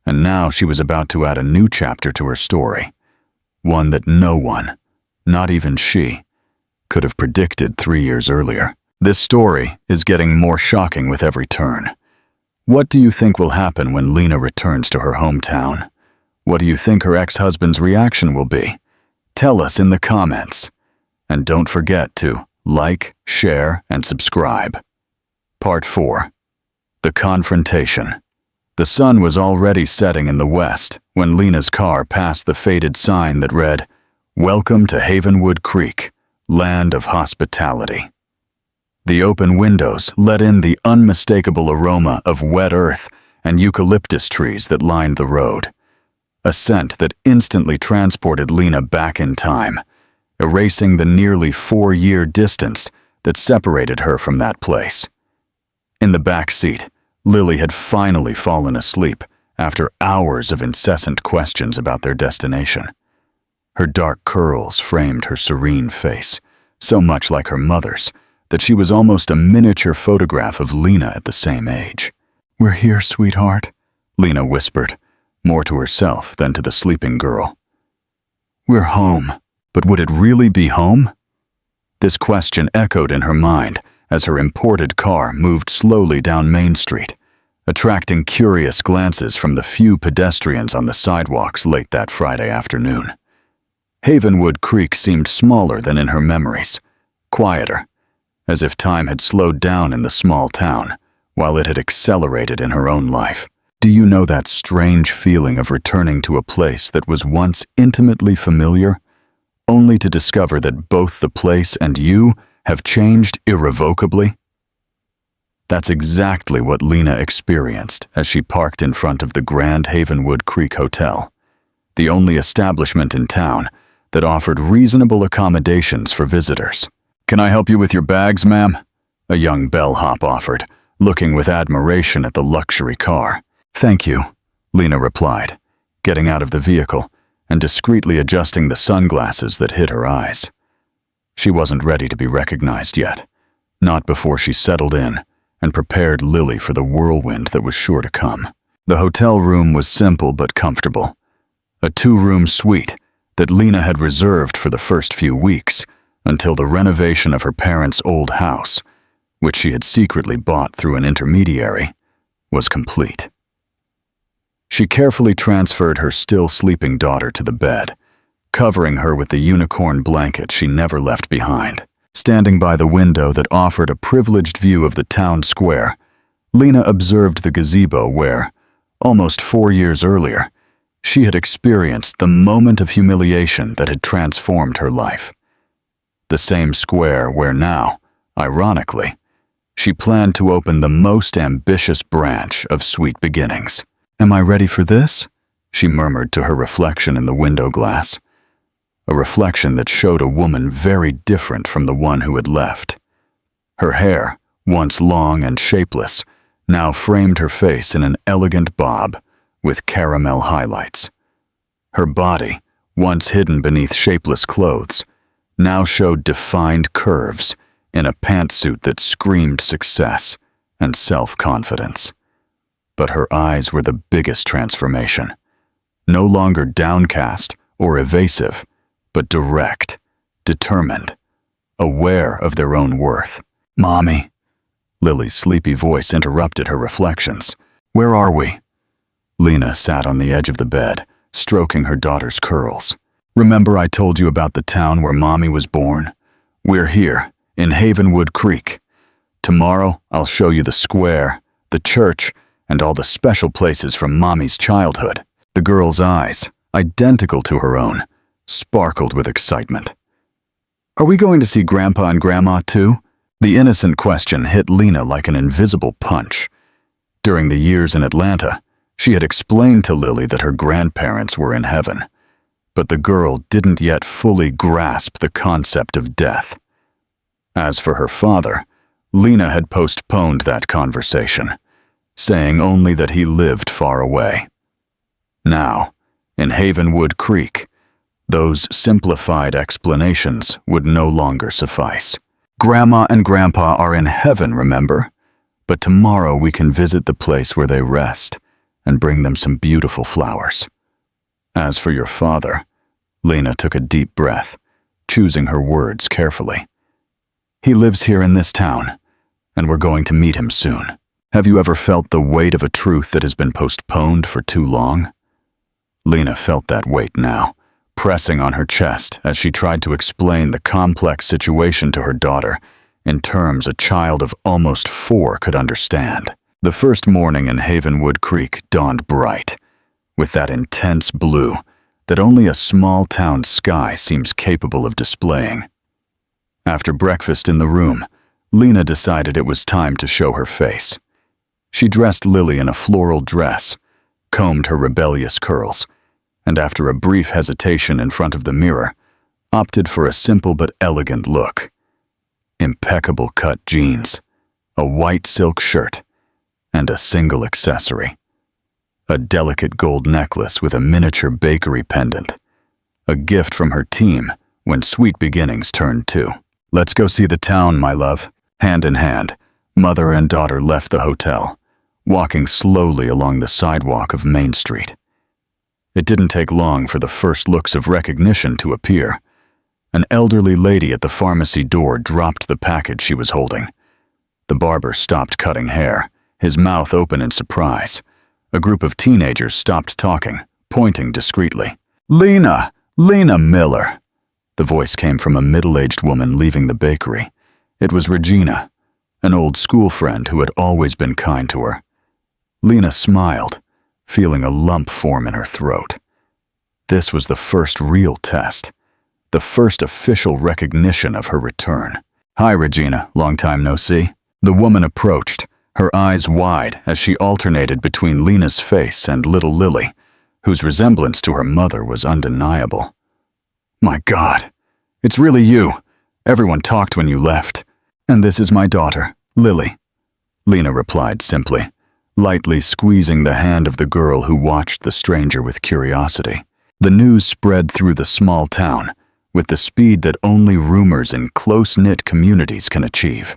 And now she was about to add a new chapter to her story, one that no one, not even she, could have predicted 3 years earlier. This story is getting more shocking with every turn. What do you think will happen when Lena returns to her hometown? What do you think her ex-husband's reaction will be? Tell us in the comments. And don't forget to like, share, and subscribe. Part 4. The Confrontation. The sun was already setting in the west when Lena's car passed the faded sign that read, "Welcome to Havenwood Creek, land of hospitality." The open windows let in the unmistakable aroma of wet earth and eucalyptus trees that lined the road, a scent that instantly transported Lena back in time, erasing the nearly 4-year distance that separated her from that place. In the back seat, Lily had finally fallen asleep after hours of incessant questions about their destination. Her dark curls framed her serene face, so much like her mother's, that she was almost a miniature photograph of Lena at the same age. "We're here, sweetheart," Lena whispered, more to herself than to the sleeping girl. "We're home, but would it really be home?" This question echoed in her mind as her imported car moved slowly down Main Street, attracting curious glances from the few pedestrians on the sidewalks late that Friday afternoon. Havenwood Creek seemed smaller than in her memories, quieter, as if time had slowed down in the small town, while it had accelerated in her own life. Do you know that strange feeling of returning to a place that was once intimately familiar, only to discover that both the place and you have changed irrevocably? That's exactly what Lena experienced as she parked in front of the Grand Havenwood Creek Hotel, the only establishment in town that offered reasonable accommodations for visitors. "Can I help you with your bags, ma'am?" a young bellhop offered, looking with admiration at the luxury car. "Thank you," Lena replied, getting out of the vehicle and discreetly adjusting the sunglasses that hid her eyes. She wasn't ready to be recognized yet, not before she settled in and prepared Lily for the whirlwind that was sure to come. The hotel room was simple but comfortable, a 2-room suite that Lena had reserved for the first few weeks until the renovation of her parents' old house, which she had secretly bought through an intermediary, was complete. She carefully transferred her still sleeping daughter to the bed, covering her with the unicorn blanket she never left behind. Standing by the window that offered a privileged view of the town square, Lena observed the gazebo where, almost 4 years earlier, she had experienced the moment of humiliation that had transformed her life. The same square where now, ironically, she planned to open the most ambitious branch of Sweet Beginnings. "Am I ready for this?" she murmured to her reflection in the window glass. A reflection that showed a woman very different from the one who had left. Her hair, once long and shapeless, now framed her face in an elegant bob with caramel highlights. Her body, once hidden beneath shapeless clothes, now showed defined curves in a pantsuit that screamed success and self-confidence. But her eyes were the biggest transformation. No longer downcast or evasive, but direct, determined, aware of their own worth. "Mommy," Lily's sleepy voice interrupted her reflections. "Where are we?" Lena sat on the edge of the bed, stroking her daughter's curls. "Remember I told you about the town where Mommy was born? We're here, in Havenwood Creek. Tomorrow, I'll show you the square, the church, and all the special places from Mommy's childhood." The girl's eyes, identical to her own, sparkled with excitement. "Are we going to see Grandpa and Grandma too?" The innocent question hit Lena like an invisible punch. During the years in Atlanta, she had explained to Lily that her grandparents were in heaven, but the girl didn't yet fully grasp the concept of death. As for her father, Lena had postponed that conversation, saying only that he lived far away. Now, in Havenwood Creek, those simplified explanations would no longer suffice. "Grandma and Grandpa are in heaven, remember? But tomorrow we can visit the place where they rest and bring them some beautiful flowers. As for your father," Lena took a deep breath, choosing her words carefully. "He lives here in this town, and we're going to meet him soon. Have you ever felt the weight of a truth that has been postponed for too long?" Lena felt that weight now, pressing on her chest as she tried to explain the complex situation to her daughter in terms a child of almost 4 could understand. The first morning in Havenwood Creek dawned bright, with that intense blue that only a small town sky seems capable of displaying. After breakfast in the room, Lena decided it was time to show her face. She dressed Lily in a floral dress, combed her rebellious curls, and after a brief hesitation in front of the mirror, opted for a simple but elegant look. Impeccable cut jeans, a white silk shirt, and a single accessory. A delicate gold necklace with a miniature bakery pendant. A gift from her team when sweet beginnings turned 2. "Let's go see the town, my love." Hand in hand, mother and daughter left the hotel, walking slowly along the sidewalk of Main Street. It didn't take long for the first looks of recognition to appear. An elderly lady at the pharmacy door dropped the package she was holding. The barber stopped cutting hair, his mouth open in surprise. A group of teenagers stopped talking, pointing discreetly. "Lena! Lena Miller!" The voice came from a middle-aged woman leaving the bakery. It was Regina, an old school friend who had always been kind to her. Lena smiled, feeling a lump form in her throat. This was the first real test, the first official recognition of her return. "Hi, Regina, long time no see." The woman approached, her eyes wide as she alternated between Lena's face and little Lily, whose resemblance to her mother was undeniable. "My God, it's really you. Everyone talked when you left. And this is my daughter, Lily," Lena replied simply, lightly squeezing the hand of the girl who watched the stranger with curiosity. The news spread through the small town with the speed that only rumors in close-knit communities can achieve.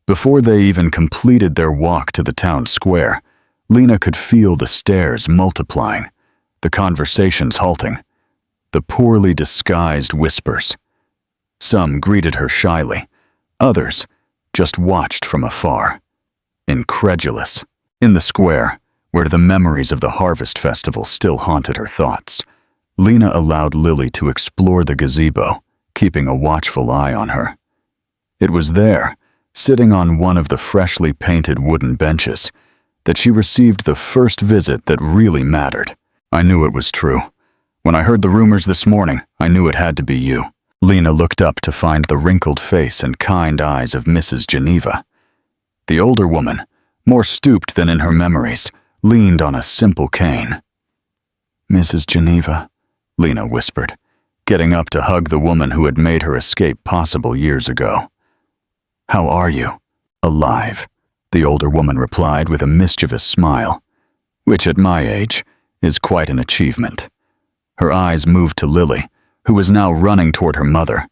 Before they even completed their walk to the town square, Lena could feel the stares multiplying, the conversations halting, the poorly disguised whispers. Some greeted her shyly, others just watched from afar, incredulous. In the square, where the memories of the Harvest Festival still haunted her thoughts, Lena allowed Lily to explore the gazebo, keeping a watchful eye on her. It was there, sitting on one of the freshly painted wooden benches, that she received the first visit that really mattered. "I knew it was true. When I heard the rumors this morning, I knew it had to be you." Lena looked up to find the wrinkled face and kind eyes of Mrs. Geneva. The older woman, more stooped than in her memories, leaned on a simple cane. Mrs. Geneva," Lena whispered, getting up to hug the woman who had made her escape possible years ago. "How are you?" "Alive," the older woman replied with a mischievous smile, which at my age is quite an achievement. Her eyes moved to Lily, who was now running toward her mother.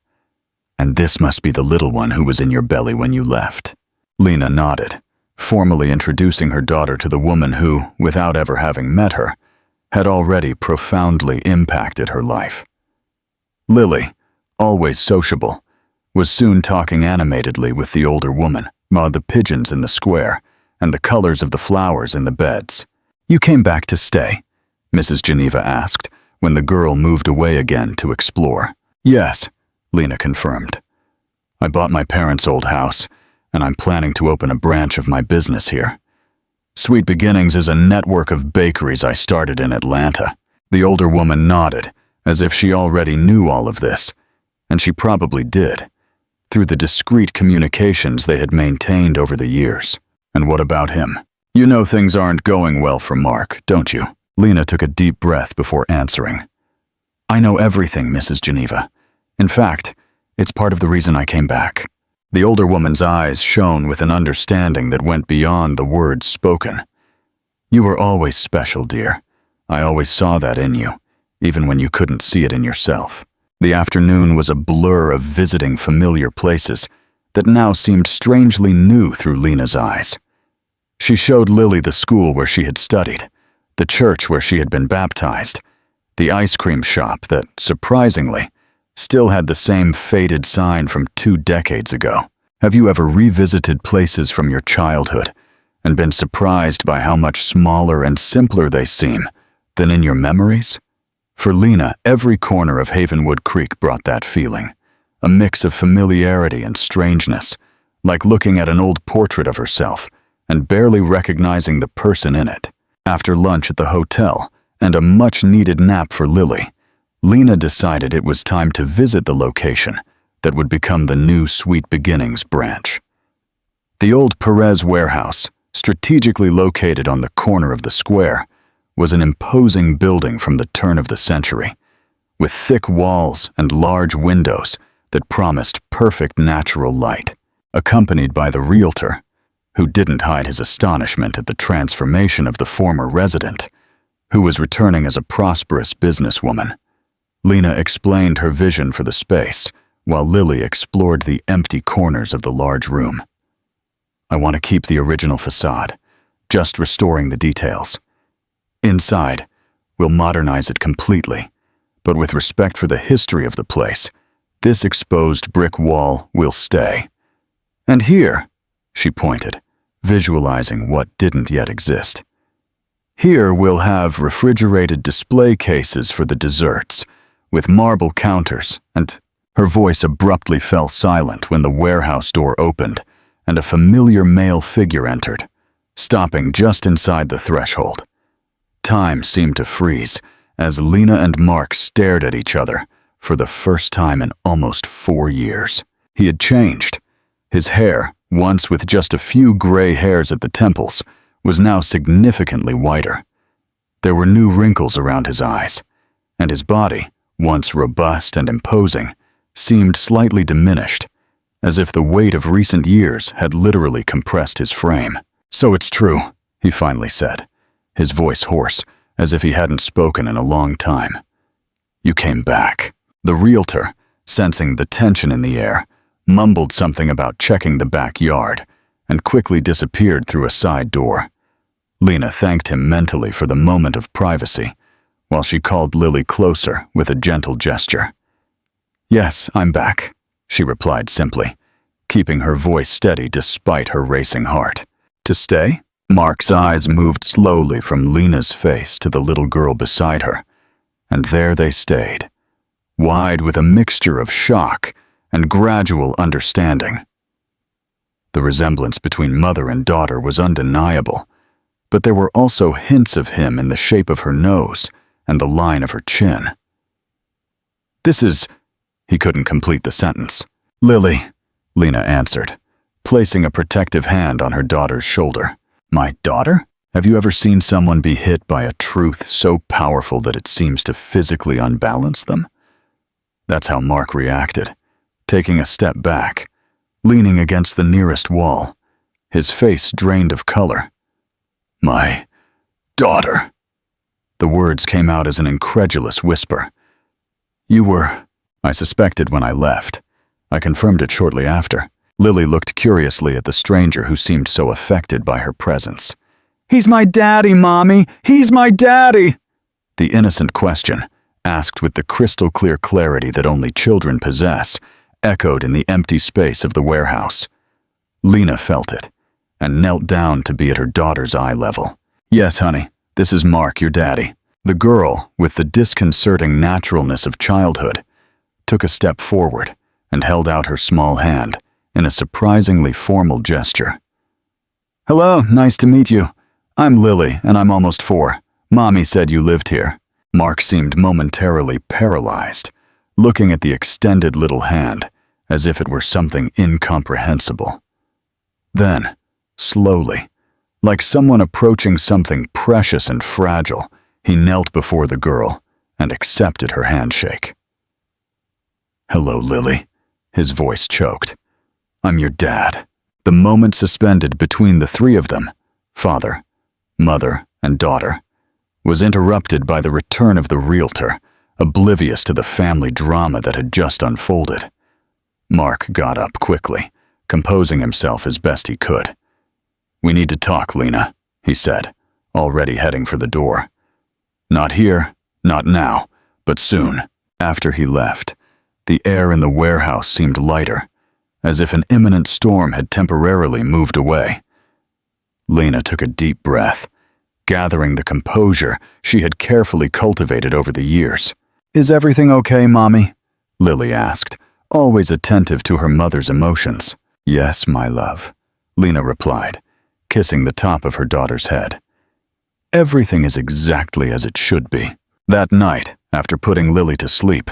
"And this must be the little one who was in your belly when you left." Lena nodded, formally introducing her daughter to the woman who, without ever having met her, had already profoundly impacted her life. Lily, always sociable, was soon talking animatedly with the older woman about the pigeons in the square and the colors of the flowers in the beds. "You came back to stay?" Mrs. Geneva asked when the girl moved away again to explore. "Yes," Lena confirmed. "I bought my parents' old house, and I'm planning to open a branch of my business here. Sweet Beginnings is a network of bakeries I started in Atlanta." The older woman nodded, as if she already knew all of this, and she probably did, through the discreet communications they had maintained over the years. "And what about him? You know things aren't going well for Mark, don't you?" Lena took a deep breath before answering. "I know everything, Mrs. Geneva. In fact, it's part of the reason I came back." The older woman's eyes shone with an understanding that went beyond the words spoken. "You were always special, dear. I always saw that in you, even when you couldn't see it in yourself." The afternoon was a blur of visiting familiar places that now seemed strangely new through Lena's eyes. She showed Lily the school where she had studied, the church where she had been baptized, the ice cream shop that, surprisingly, still had the same faded sign from 2 decades ago. Have you ever revisited places from your childhood and been surprised by how much smaller and simpler they seem than in your memories? For Lena, every corner of Havenwood Creek brought that feeling, a mix of familiarity and strangeness, like looking at an old portrait of herself and barely recognizing the person in it. After lunch at the hotel and a much-needed nap for Lily, Lena decided it was time to visit the location that would become the new Sweet Beginnings branch. The old Perez warehouse, strategically located on the corner of the square, was an imposing building from the turn of the century, with thick walls and large windows that promised perfect natural light, accompanied by the realtor, who didn't hide his astonishment at the transformation of the former resident, who was returning as a prosperous businesswoman. Lena explained her vision for the space, while Lily explored the empty corners of the large room. "I want to keep the original facade, just restoring the details. Inside, we'll modernize it completely, but with respect for the history of the place, this exposed brick wall will stay. And here," she pointed, visualizing what didn't yet exist. "Here we'll have refrigerated display cases for the desserts, with marble counters," and her voice abruptly fell silent when the warehouse door opened and a familiar male figure entered, stopping just inside the threshold. Time seemed to freeze as Lena and Mark stared at each other for the first time in almost 4 years. He had changed. His hair, once with just a few gray hairs at the temples, was now significantly whiter. There were new wrinkles around his eyes, and his body, once robust and imposing, seemed slightly diminished, as if the weight of recent years had literally compressed his frame. "So it's true," he finally said, his voice hoarse, as if he hadn't spoken in a long time. "You came back." The realtor, sensing the tension in the air, mumbled something about checking the backyard and quickly disappeared through a side door. Lena thanked him mentally for the moment of privacy, while she called Lily closer with a gentle gesture. "Yes, I'm back," she replied simply, keeping her voice steady despite her racing heart. "To stay?" Mark's eyes moved slowly from Lena's face to the little girl beside her, and there they stayed, wide with a mixture of shock and gradual understanding. The resemblance between mother and daughter was undeniable, but there were also hints of him in the shape of her nose and the line of her chin. "This is—" He couldn't complete the sentence. "Lily," Lena answered, placing a protective hand on her daughter's shoulder. "My daughter?" Have you ever seen someone be hit by a truth so powerful that it seems to physically unbalance them? That's how Mark reacted, taking a step back, leaning against the nearest wall, his face drained of color. "My daughter." The words came out as an incredulous whisper. "You were..." I suspected when I left. I confirmed it shortly after. Lily looked curiously at the stranger who seemed so affected by her presence. "He's my daddy, Mommy! He's my daddy!" The innocent question, asked with the crystal-clear clarity that only children possess, echoed in the empty space of the warehouse. Lena felt it, and knelt down to be at her daughter's eye level. "Yes, honey, this is Mark, your daddy." The girl, with the disconcerting naturalness of childhood, took a step forward and held out her small hand in a surprisingly formal gesture. "Hello, nice to meet you. I'm Lily, and I'm almost 4. Mommy said you lived here." Mark seemed momentarily paralyzed, looking at the extended little hand as if it were something incomprehensible. Then, slowly, like someone approaching something precious and fragile, he knelt before the girl and accepted her handshake. "Hello, Lily," his voice choked. "I'm your dad." The moment suspended between the three of them, father, mother, and daughter, was interrupted by the return of the realtor, oblivious to the family drama that had just unfolded. Mark got up quickly, composing himself as best he could. "We need to talk, Lena," he said, already heading for the door. "Not here, not now, but soon." After he left, the air in the warehouse seemed lighter, as if an imminent storm had temporarily moved away. Lena took a deep breath, gathering the composure she had carefully cultivated over the years. "Is everything okay, Mommy?" Lily asked, always attentive to her mother's emotions. "Yes, my love," Lena replied, kissing the top of her daughter's head. "Everything is exactly as it should be." That night, after putting Lily to sleep,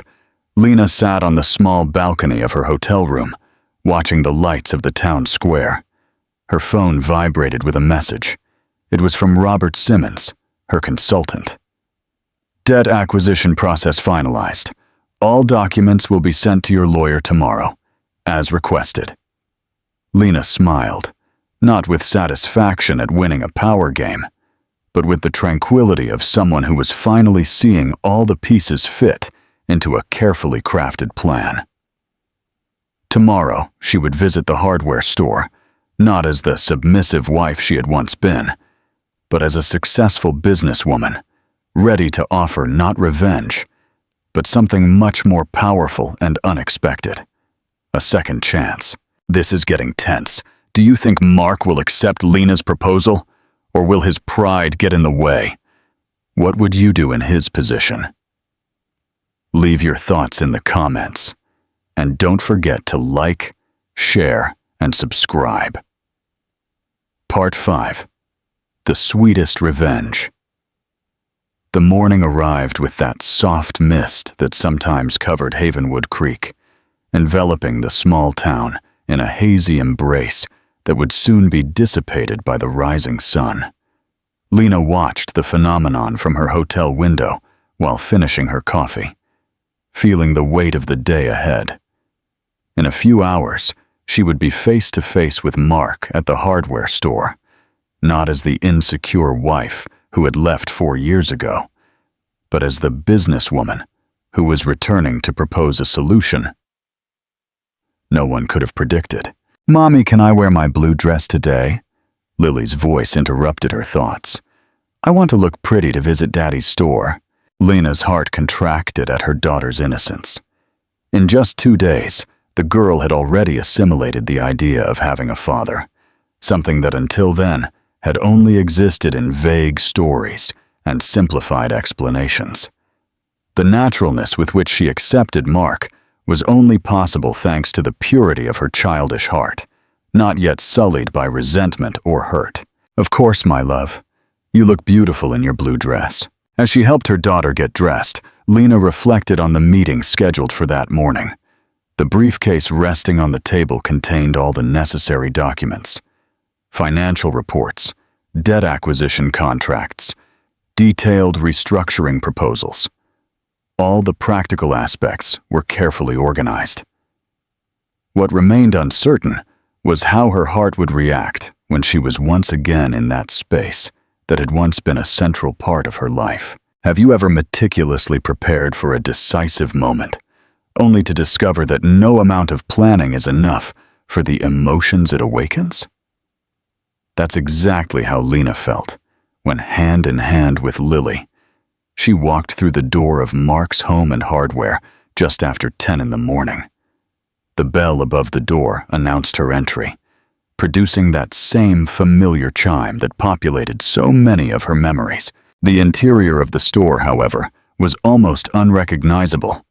Lena sat on the small balcony of her hotel room, watching the lights of the town square. Her phone vibrated with a message. It was from Robert Simmons, her consultant. "Debt acquisition process finalized. All documents will be sent to your lawyer tomorrow, as requested." Lena smiled, not with satisfaction at winning a power game, but with the tranquility of someone who was finally seeing all the pieces fit into a carefully crafted plan. Tomorrow, she would visit the hardware store, not as the submissive wife she had once been, but as a successful businesswoman, ready to offer not revenge, but something much more powerful and unexpected. A second chance. This is getting tense. Do you think Mark will accept Lena's proposal, or will his pride get in the way? What would you do in his position? Leave your thoughts in the comments, and don't forget to like, share, and subscribe. Part 5. The Sweetest Revenge. The morning arrived with that soft mist that sometimes covered Havenwood Creek, enveloping the small town in a hazy embrace that would soon be dissipated by the rising sun. Lena watched the phenomenon from her hotel window while finishing her coffee, feeling the weight of the day ahead. In a few hours, she would be face to face with Mark at the hardware store, not as the insecure wife who had left 4 years ago, but as the businesswoman who was returning to propose a solution no one could have predicted. "Mommy, can I wear my blue dress today?" Lily's voice interrupted her thoughts. "I want to look pretty to visit Daddy's store." Lena's heart contracted at her daughter's innocence. In just 2 days, the girl had already assimilated the idea of having a father, something that until then had only existed in vague stories and simplified explanations. The naturalness with which she accepted Mark was only possible thanks to the purity of her childish heart, not yet sullied by resentment or hurt. "Of course, my love. You look beautiful in your blue dress." As she helped her daughter get dressed, Lena reflected on the meeting scheduled for that morning. The briefcase resting on the table contained all the necessary documents: financial reports, debt acquisition contracts, detailed restructuring proposals. All the practical aspects were carefully organized. What remained uncertain was how her heart would react when she was once again in that space that had once been a central part of her life. Have you ever meticulously prepared for a decisive moment, only to discover that no amount of planning is enough for the emotions it awakens? That's exactly how Lena felt when, hand in hand with Lily, she walked through the door of Mark's Home and Hardware just after 10 in the morning. The bell above the door announced her entry, producing that same familiar chime that populated so many of her memories. The interior of the store, however, was almost unrecognizable.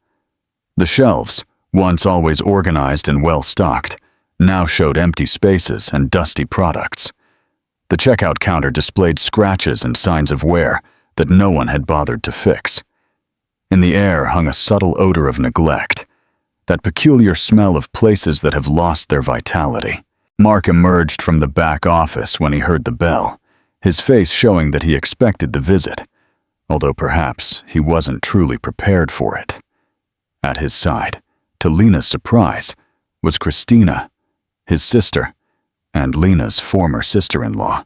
The shelves, once always organized and well-stocked, now showed empty spaces and dusty products. The checkout counter displayed scratches and signs of wear that no one had bothered to fix. In the air hung a subtle odor of neglect, that peculiar smell of places that have lost their vitality. Mark emerged from the back office when he heard the bell, his face showing that he expected the visit, although perhaps he wasn't truly prepared for it. At his side, to Lena's surprise, was Christina, his sister, and Lena's former sister-in-law,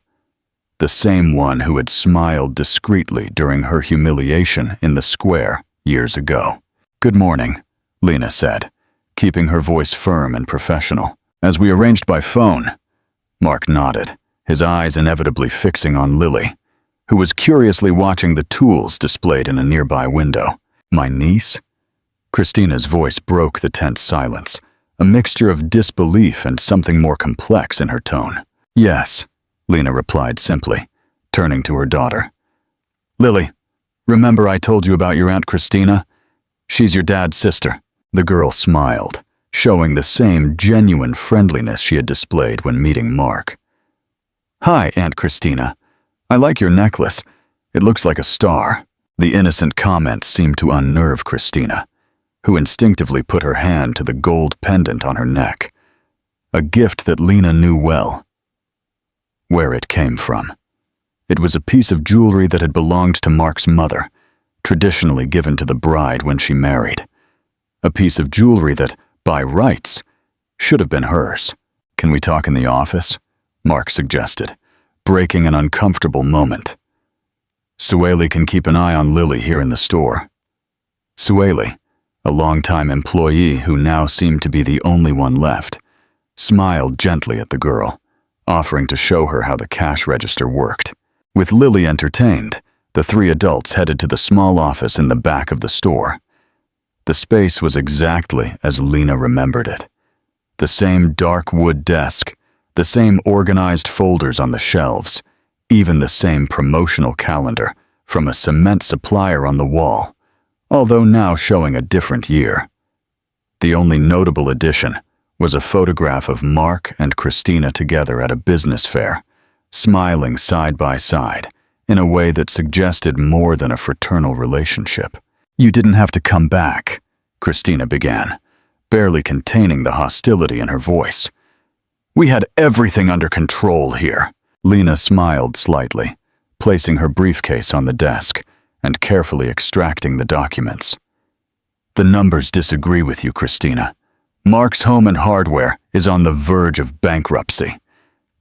the same one who had smiled discreetly during her humiliation in the square years ago. "Good morning," Lena said, keeping her voice firm and professional. "As we arranged by phone." Mark nodded, his eyes inevitably fixing on Lily, who was curiously watching the tools displayed in a nearby window. "My niece?" Christina's voice broke the tense silence, a mixture of disbelief and something more complex in her tone. "Yes," Lena replied simply, turning to her daughter. "Lily, remember I told you about your Aunt Christina? She's your dad's sister." The girl smiled, showing the same genuine friendliness she had displayed when meeting Mark. "Hi, Aunt Christina. I like your necklace. It looks like a star." The innocent comment seemed to unnerve Christina, who instinctively put her hand to the gold pendant on her neck, a gift that Lena knew well where it came from. It was a piece of jewelry that had belonged to Mark's mother, traditionally given to the bride when she married. A piece of jewelry that, by rights, should have been hers. "Can we talk in the office?" Mark suggested, breaking an uncomfortable moment. "Sueli can keep an eye on Lily here in the store." Sueli, a longtime employee who now seemed to be the only one left, smiled gently at the girl, offering to show her how the cash register worked. With Lily entertained, the three adults headed to the small office in the back of the store. The space was exactly as Lena remembered it. The same dark wood desk, the same organized folders on the shelves, even the same promotional calendar from a cement supplier on the wall, although now showing a different year. The only notable addition was a photograph of Mark and Christina together at a business fair, smiling side by side in a way that suggested more than a fraternal relationship. "You didn't have to come back," Christina began, barely containing the hostility in her voice. "We had everything under control here." Lena smiled slightly, placing her briefcase on the desk and carefully extracting the documents. "The numbers disagree with you, Christina. Mark's Home and Hardware is on the verge of bankruptcy.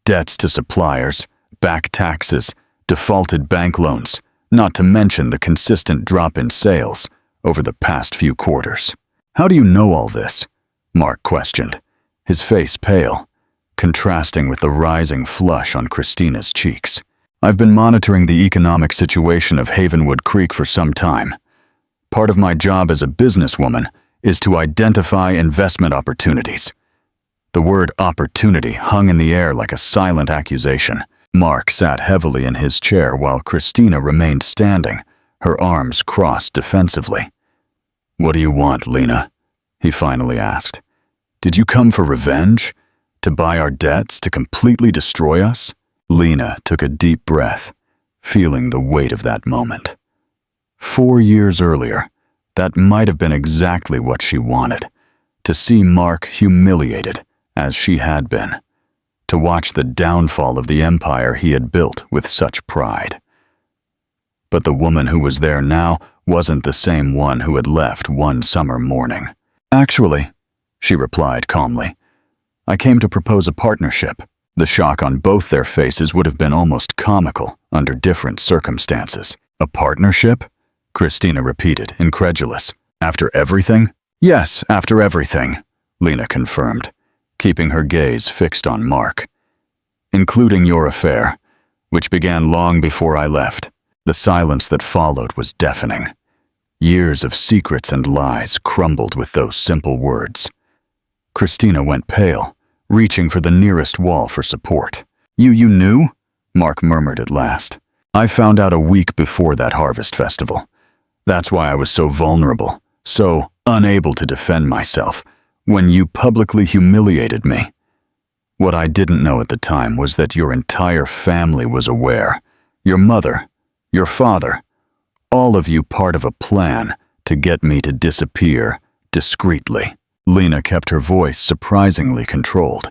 Debts to suppliers, back taxes, defaulted bank loans, not to mention the consistent drop in sales over the past few quarters." "How do you know all this?" Mark questioned, his face pale, contrasting with the rising flush on Christina's cheeks. "I've been monitoring the economic situation of Havenwood Creek for some time. Part of my job as a businesswoman is to identify investment opportunities." The word opportunity hung in the air like a silent accusation. Mark sat heavily in his chair while Christina remained standing, her arms crossed defensively. "What do you want, Lena?" he finally asked. "Did you come for revenge? To buy our debts? To completely destroy us?" Lena took a deep breath, feeling the weight of that moment. 4 years earlier, that might have been exactly what she wanted, to see Mark humiliated as she had been, to watch the downfall of the empire he had built with such pride. But the woman who was there now wasn't the same one who had left one summer morning. "Actually," she replied calmly, "I came to propose a partnership." The shock on both their faces would have been almost comical under different circumstances. "A partnership?" Christina repeated, incredulous. "After everything?" "Yes, after everything," Lena confirmed, keeping her gaze fixed on Mark. "Including your affair, which began long before I left." The silence that followed was deafening. Years of secrets and lies crumbled with those simple words. Christina went pale, reaching for the nearest wall for support. You knew?" Mark murmured at last. "I found out a week before that harvest festival. That's why I was so vulnerable, so unable to defend myself, when you publicly humiliated me. What I didn't know at the time was that your entire family was aware. Your mother, your father, all of you part of a plan to get me to disappear discreetly." Lena kept her voice surprisingly controlled,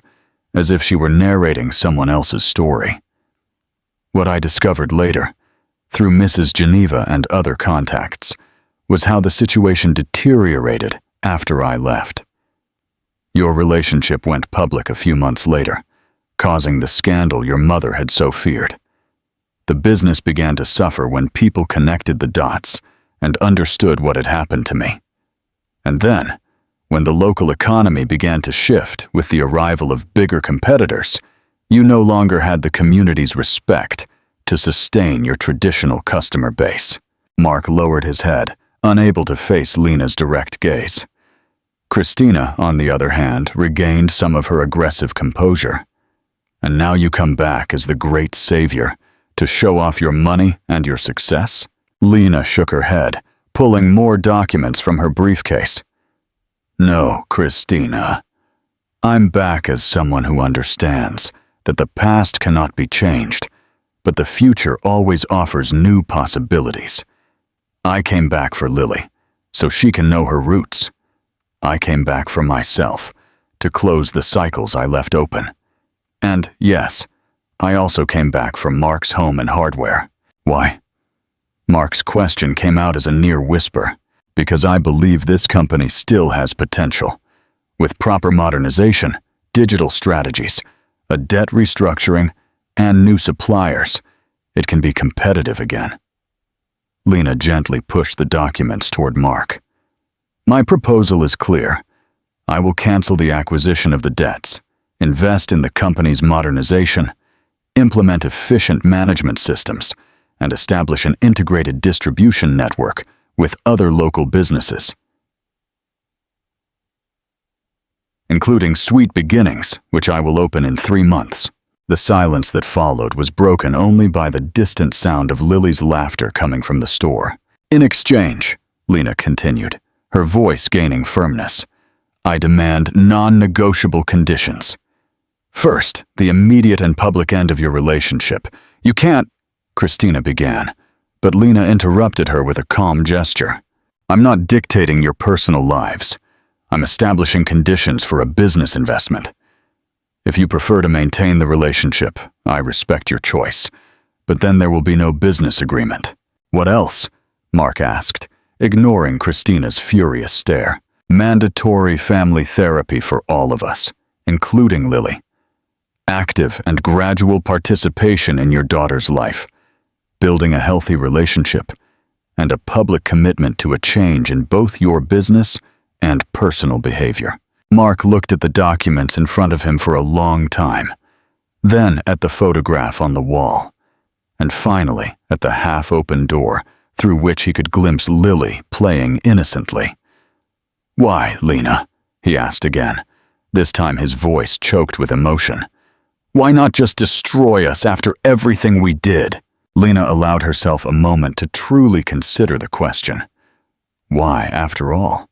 as if she were narrating someone else's story. "What I discovered later, through Mrs. Geneva and other contacts, was how the situation deteriorated after I left. Your relationship went public a few months later, causing the scandal your mother had so feared. The business began to suffer when people connected the dots and understood what had happened to me. And then, when the local economy began to shift with the arrival of bigger competitors, you no longer had the community's respect to sustain your traditional customer base." Mark lowered his head, unable to face Lena's direct gaze. Christina, on the other hand, regained some of her aggressive composure. "And now you come back as the great savior to show off your money and your success?" Lena shook her head, pulling more documents from her briefcase. "No, Christina. I'm back as someone who understands that the past cannot be changed, but the future always offers new possibilities. I came back for Lily, so she can know her roots. I came back for myself, to close the cycles I left open. And yes, I also came back for Mark's home and hardware." "Why?" Mark's question came out as a near whisper. "Because I believe this company still has potential. With proper modernization, digital strategies, a debt restructuring, and new suppliers, it can be competitive again." Lena gently pushed the documents toward Mark. "My proposal is clear. I will cancel the acquisition of the debts, invest in the company's modernization, implement efficient management systems, and establish an integrated distribution network with other local businesses, including Sweet Beginnings, which I will open in 3 months. The silence that followed was broken only by the distant sound of Lily's laughter coming from the store. "In exchange," Lena continued, her voice gaining firmness, "I demand non-negotiable conditions. First, the immediate and public end of your relationship. You can't," Christina began, but Lena interrupted her with a calm gesture. "I'm not dictating your personal lives. I'm establishing conditions for a business investment. If you prefer to maintain the relationship, I respect your choice, but then there will be no business agreement." "What else?" Mark asked, ignoring Christina's furious stare. "Mandatory family therapy for all of us, including Lily. Active and gradual participation in your daughter's life, building a healthy relationship, and a public commitment to a change in both your business and personal behavior." Mark looked at the documents in front of him for a long time, then at the photograph on the wall, and finally at the half-open door through which he could glimpse Lily playing innocently. "Why, Lena?" he asked again, this time his voice choked with emotion. "Why not just destroy us after everything we did?" Lena allowed herself a moment to truly consider the question. Why, after all?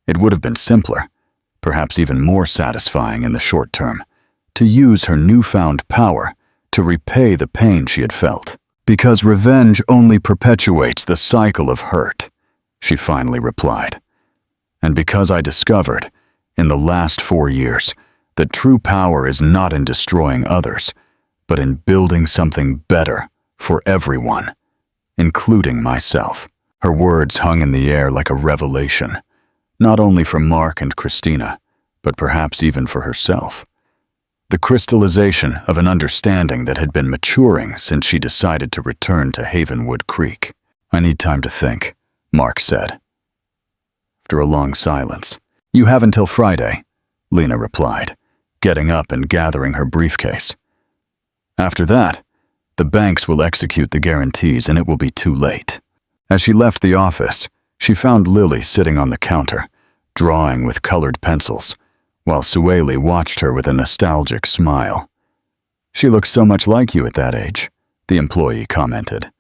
It would have been simpler, perhaps even more satisfying in the short term, to use her newfound power to repay the pain she had felt. "Because revenge only perpetuates the cycle of hurt," she finally replied. "And because I discovered, in the last 4 years, that true power is not in destroying others, but in building something better for everyone, including myself. Her words hung in the air like a revelation, not only for Mark and Christina, but perhaps even for herself. The crystallization of an understanding that had been maturing since she decided to return to Havenwood Creek. "I need time to think," Mark said. After a long silence, "You have until Friday," Lena replied, getting up and gathering her briefcase. "After that, the banks will execute the guarantees and it will be too late." As she left the office, she found Lily sitting on the counter, drawing with colored pencils, while Sueli watched her with a nostalgic smile. "She looks so much like you at that age," the employee commented.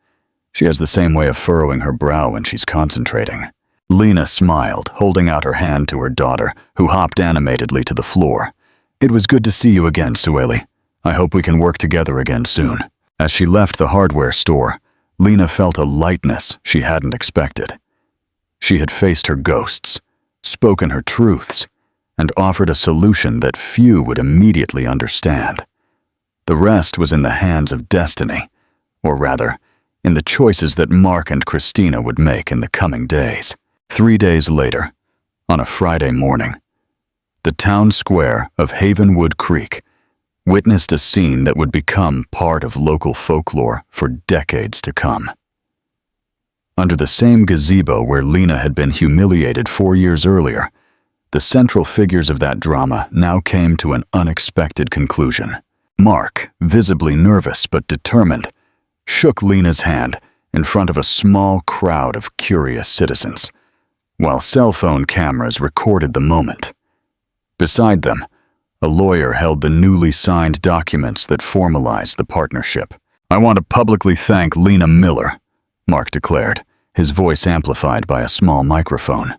"She has the same way of furrowing her brow when she's concentrating." Lena smiled, holding out her hand to her daughter, who hopped animatedly to the floor. "It was good to see you again, Sueli. I hope we can work together again soon." As she left the hardware store, Lena felt a lightness she hadn't expected. She had faced her ghosts, spoken her truths, and offered a solution that few would immediately understand. The rest was in the hands of destiny, or rather, in the choices that Mark and Christina would make in the coming days. 3 days later, on a Friday morning, the town square of Havenwood Creek witnessed a scene that would become part of local folklore for decades to come. Under the same gazebo where Lena had been humiliated 4 years earlier, the central figures of that drama now came to an unexpected conclusion. Mark, visibly nervous but determined, shook Lena's hand in front of a small crowd of curious citizens, while cell phone cameras recorded the moment. Beside them, a lawyer held the newly signed documents that formalized the partnership. "I want to publicly thank Lena Miller," Mark declared, his voice amplified by a small microphone.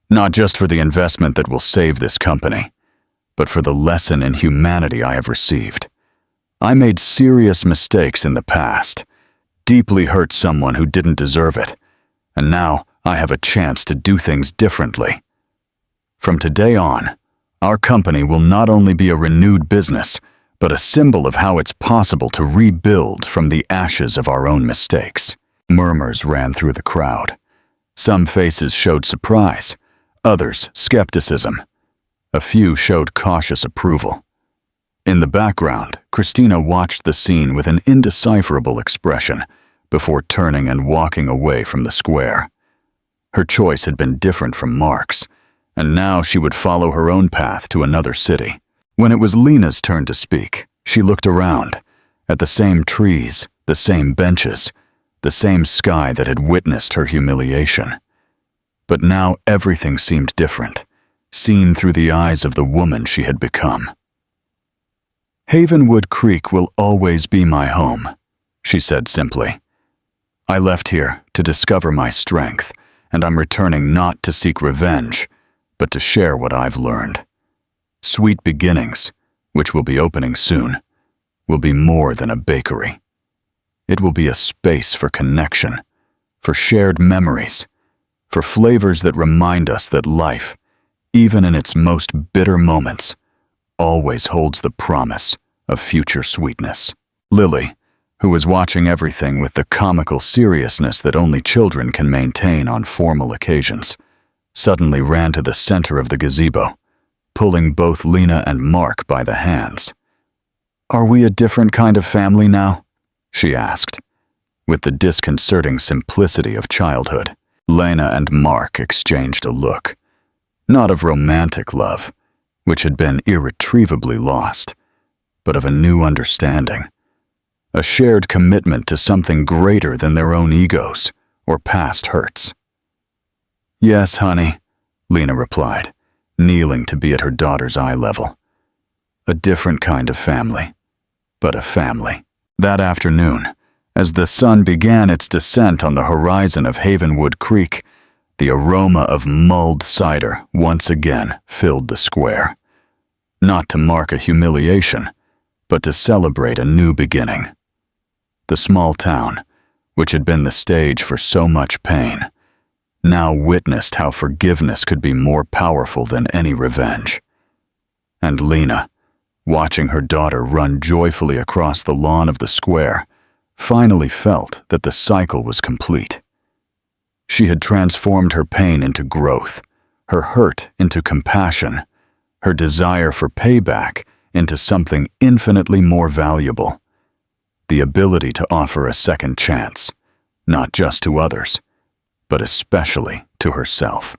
"Not just for the investment that will save this company, but for the lesson in humanity I have received. I made serious mistakes in the past, deeply hurt someone who didn't deserve it, and now I have a chance to do things differently. From today on, our company will not only be a renewed business, but a symbol of how it's possible to rebuild from the ashes of our own mistakes." Murmurs ran through the crowd. Some faces showed surprise, others skepticism. A few showed cautious approval. In the background, Christina watched the scene with an indecipherable expression before turning and walking away from the square. Her choice had been different from Mark's, and now she would follow her own path to another city. When it was Lena's turn to speak, she looked around, at the same trees, the same benches, the same sky that had witnessed her humiliation. But now everything seemed different, seen through the eyes of the woman she had become. "Havenwood Creek will always be my home," she said simply. "I left here to discover my strength, and I'm returning not to seek revenge, but to share what I've learned. Sweet Beginnings, which will be opening soon, will be more than a bakery. It will be a space for connection, for shared memories, for flavors that remind us that life, even in its most bitter moments, always holds the promise of future sweetness." Lily, who was watching everything with the comical seriousness that only children can maintain on formal occasions, suddenly ran to the center of the gazebo, pulling both Lena and Mark by the hands. "Are we a different kind of family now?" she asked, with the disconcerting simplicity of childhood. Lena and Mark exchanged a look, not of romantic love, which had been irretrievably lost, but of a new understanding, a shared commitment to something greater than their own egos or past hurts. "Yes, honey," Lena replied, kneeling to be at her daughter's eye level. "A different kind of family, but a family." That afternoon, as the sun began its descent on the horizon of Havenwood Creek, the aroma of mulled cider once again filled the square. Not to mark a humiliation, but to celebrate a new beginning. The small town, which had been the stage for so much pain, now witnessed how forgiveness could be more powerful than any revenge. And Lena, watching her daughter run joyfully across the lawn of the square, finally felt that the cycle was complete. She had transformed her pain into growth, her hurt into compassion, her desire for payback into something infinitely more valuable: the ability to offer a second chance, not just to others, but especially to herself.